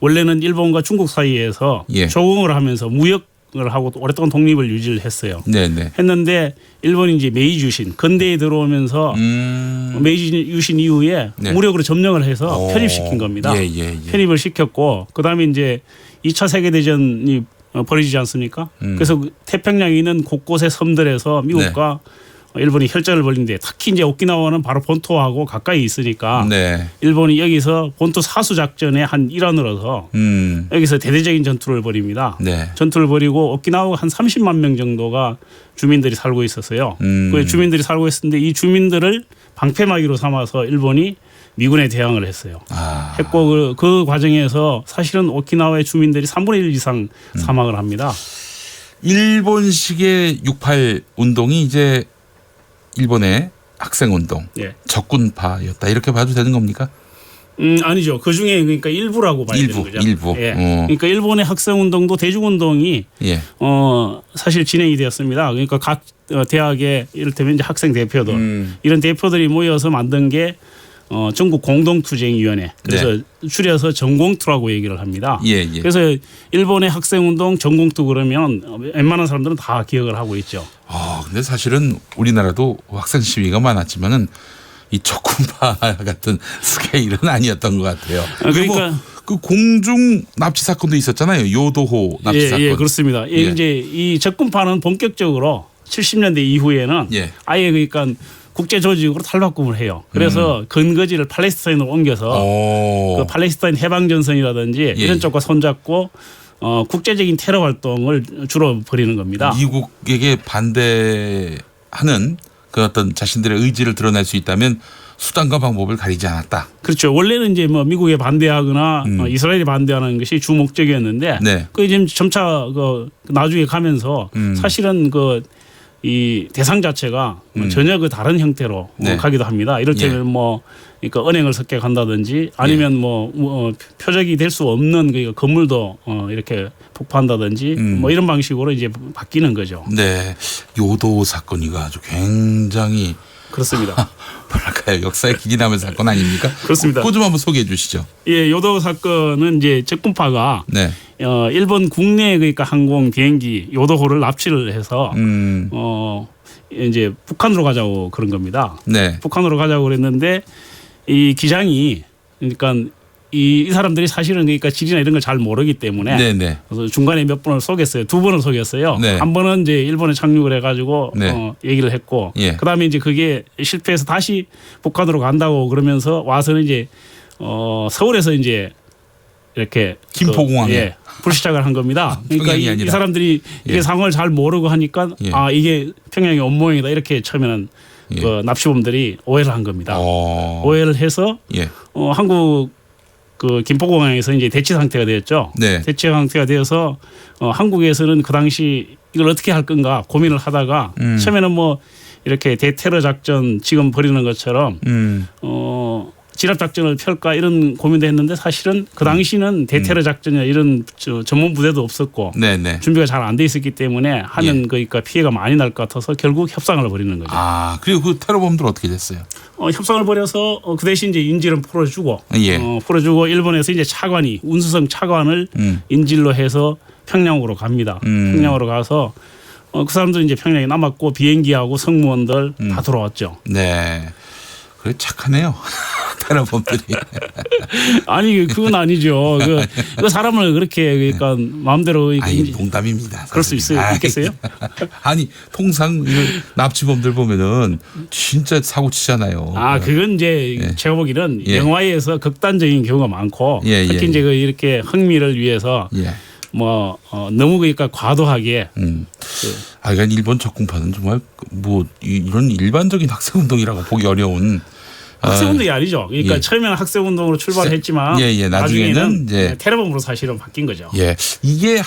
원래는 일본과 중국 사이에서 조공을 하면서 무역을 하고 오랫동안 독립을 유지를 했어요. 네네. 했는데 일본이 이제 메이지 유신 근대에 들어오면서 메이지 유신 이후에 무력으로 점령을 해서 편입시킨 겁니다. 편입을 시켰고 그다음에 이제 2차 세계대전이 벌어지지 않습니까? 그래서 태평양에 있는 곳곳의 섬들에서 미국과 일본이 혈전을 벌이는데 특히 이제 오키나와는 바로 본토하고 가까이 있으니까 일본이 여기서 본토 사수 작전의 한 일환으로서 여기서 대대적인 전투를 벌입니다. 전투를 벌이고 오키나와가 한 30만 명 정도가 주민들이 살고 있었어요. 그 주민들이 살고 있었는데 이 주민들을 방패막이로 삼아서 일본이 미군에 대항을 했어요. 했고 그 과정에서 사실은 오키나와의 주민들이 3분의 1 이상 사망을 합니다. 일본식의 6.8 운동이 이제 일본의 학생운동, 적군파였다 이렇게 봐도 되는 겁니까? 아니죠. 그 중에 그러니까 일부라고 봐야 되는 거죠. 일부. 그러니까 일본의 학생운동도 대중운동이 사실 진행이 되었습니다. 그러니까 각 대학의 이를테면 이제 학생 대표들 이런 대표들이 모여서 만든 게 전국 공동투쟁위원회 그래서 줄여서 전공투라고 얘기를 합니다. 그래서 일본의 학생운동 전공투 그러면 웬만한 사람들은 다 기억을 하고 있죠. 근데 사실은 우리나라도 학생 시위가 많았지만은 이 적군파 같은 스케일은 아니었던 것 같아요. 그러니까 그 공중 납치 사건도 있었잖아요. 요도호 납치 사건. 그렇습니다. 이제 이 적군파는 본격적으로 70년대 이후에는 아예 그러니까 국제 조직으로 탈바꿈을 해요. 그래서 근거지를 팔레스타인으로 옮겨서 그 팔레스타인 해방 전선이라든지 이런 쪽과 손잡고 국제적인 테러 활동을 주로 벌이는 겁니다. 미국에게 반대하는 그 어떤 자신들의 의지를 드러낼 수 있다면 수단과 방법을 가리지 않았다. 그렇죠. 원래는 이제 뭐 미국에 반대하거나 이스라엘이 반대하는 것이 주 목적이었는데 그 지금 점차 그 나중에 가면서 사실은 이 대상 자체가 전혀 그 다른 형태로 가기도 합니다. 이를테면 뭐 그러니까 은행을 습격한다든지 아니면 뭐 표적이 될 수 없는 그 건물도 이렇게 폭파한다든지 뭐 이런 방식으로 이제 바뀌는 거죠. 네, 요도 사건이가 아주 굉장히 그렇습니다. 뭐랄까요, 역사에 길이 남은 사건 아닙니까? 그렇습니다. 그거 좀 한번 소개해 주시죠. 예, 요도 사건은 이제 적군파가 일본 국내 그러니까 항공 비행기 요도호를 납치를 해서 이제 북한으로 가자고 그런 겁니다. 북한으로 가자고 그랬는데 이 기장이 그러니까 이 사람들이 사실은 그러니까 지리나 이런 걸 잘 모르기 때문에 그래서 중간에 몇 번을 속였어요. 2번을 속였어요. 한 번은 이제 일본에 착륙을 해가지고 얘기를 했고 그다음에 이제 그게 실패해서 다시 북한으로 간다고 그러면서 와서는 이제 서울에서 이제 이렇게 김포공항에 불시착을 한 겁니다. 그러니까 이 사람들이 이게 상황을 잘 모르고 하니까 이게 평양의 온모양이다 이렇게 처음에는 그 납치범들이 오해를 한 겁니다. 오해를 해서 한국 그 김포공항에서 이제 대치 상태가 되었죠. 대치 상태가 되어서 한국에서는 그 당시 이걸 어떻게 할 건가 고민을 하다가 처음에는 뭐 이렇게 대테러 작전 지금 벌이는 것처럼 진압 작전을 펼까 이런 고민도 했는데 사실은 그 당시는 대테러 작전이나 이런 전문 부대도 없었고 준비가 잘 안 돼 있었기 때문에 하는 그러니까 피해가 많이 날 것 같아서 결국 협상을 벌이는 거죠. 그리고 그 테러범들 어떻게 됐어요? 협상을 벌여서 그 대신 이제 인질은 풀어주고 풀어주고 일본에서 이제 차관이 운수성 차관을 인질로 해서 평양으로 갑니다. 평양으로 가서 그 사람들은 이제 평양에 남았고 비행기하고 승무원들 다 돌아왔죠. 네. 그래 착하네요. 테러범들이. 아니 그건 아니죠. 그 사람을 그렇게 그러니까 마음대로 아니 농담입니다. 그럴 수 있겠어요? 아니 통상 납치범들 보면은 진짜 사고 치잖아요. 그건 이제 제가 보기는 영화에서 극단적인 경우가 많고 특히 이제 이렇게 흥미를 위해서 너무 그러니까 과도하게. 그러니까 일본 적군파는 정말 뭐 이런 일반적인 학생 운동이라고 보기 어려운. 학생운동이 아니죠. 그러니까 처음에는 학생운동으로 출발했지만 나중에는 테러범으로 사실은 바뀐 거죠. 예, 이게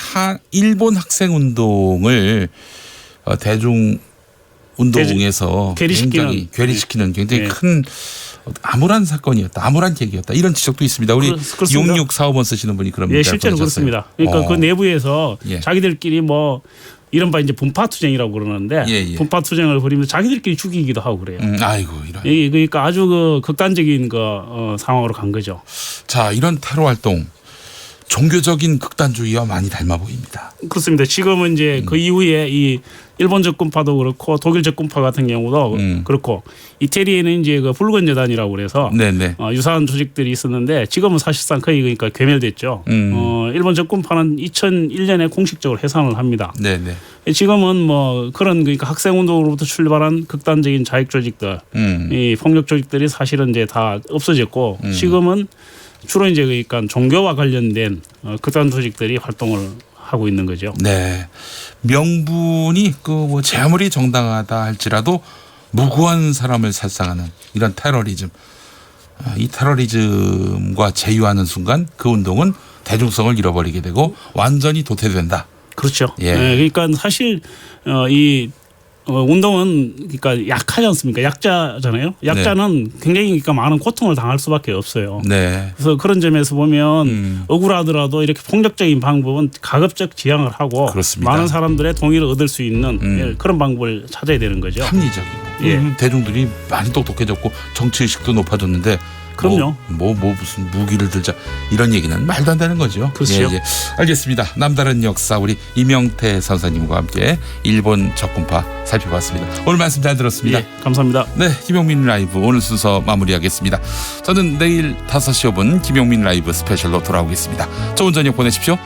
일본 학생운동을 대중 운동에서 굉장히 괴리시키는 굉장히 큰 암울한 사건이었다, 암울한 계기였다 이런 지적도 있습니다. 우리 6645번 쓰시는 분이 그런 문자를 실제로 보내셨어요. 그렇습니다. 그러니까 그 내부에서 자기들끼리 뭐 이른바 이제 분파투쟁이라고 그러는데 분파투쟁을 벌이면서 자기들끼리 죽이기도 하고 그래요. 아이고 이런. 그러니까 아주 그 극단적인 상황으로 간 거죠. 자, 이런 테러 활동 종교적인 극단주의와 많이 닮아 보입니다. 그렇습니다. 지금은 이제 그 이후에 이 일본 적군파도 그렇고 독일 적군파 같은 경우도 그렇고 이태리에는 이제 그 붉은 재단이라고 그래서 유사한 조직들이 있었는데 지금은 사실상 거의 그러니까 괴멸됐죠. 일본 적군파는 2001년에 공식적으로 해산을 합니다. 지금은 뭐 그런 그러니까 학생운동으로부터 출발한 극단적인 자익 조직들, 이 폭력 조직들이 사실은 이제 다 없어졌고 지금은 주로 이제 그러니까 종교와 관련된 극단 조직들이 활동을 하고 있는 거죠. 네, 명분이 뭐 제 아무리 정당하다 할지라도 무고한 사람을 살상하는 이런 테러리즘, 이 테러리즘과 제휴하는 순간 그 운동은 대중성을 잃어버리게 되고 완전히 도태된다. 그렇죠. 그러니까 사실 이 운동은 그러니까 약하지 않습니까? 약자잖아요. 약자는 굉장히 그러니까 많은 고통을 당할 수밖에 없어요. 그래서 그런 점에서 보면 억울하더라도 이렇게 폭력적인 방법은 가급적 지양을 하고 많은 사람들의 동의를 얻을 수 있는 그런 방법을 찾아야 되는 거죠. 합리적이고 대중들이 많이 똑똑해졌고 정치 의식도 높아졌는데. 그럼요. 뭐 무슨 무기를 들자 이런 얘기는 말도 안 되는 거죠. 그렇죠. 알겠습니다. 남다른 역사 우리 이명태 선생님과 함께 일본 적군파 살펴봤습니다. 오늘 말씀 잘 들었습니다. 감사합니다. 네, 김용민 라이브 오늘 순서 마무리하겠습니다. 저는 내일 5시 5분 김용민 라이브 스페셜로 돌아오겠습니다. 좋은 저녁 보내십시오.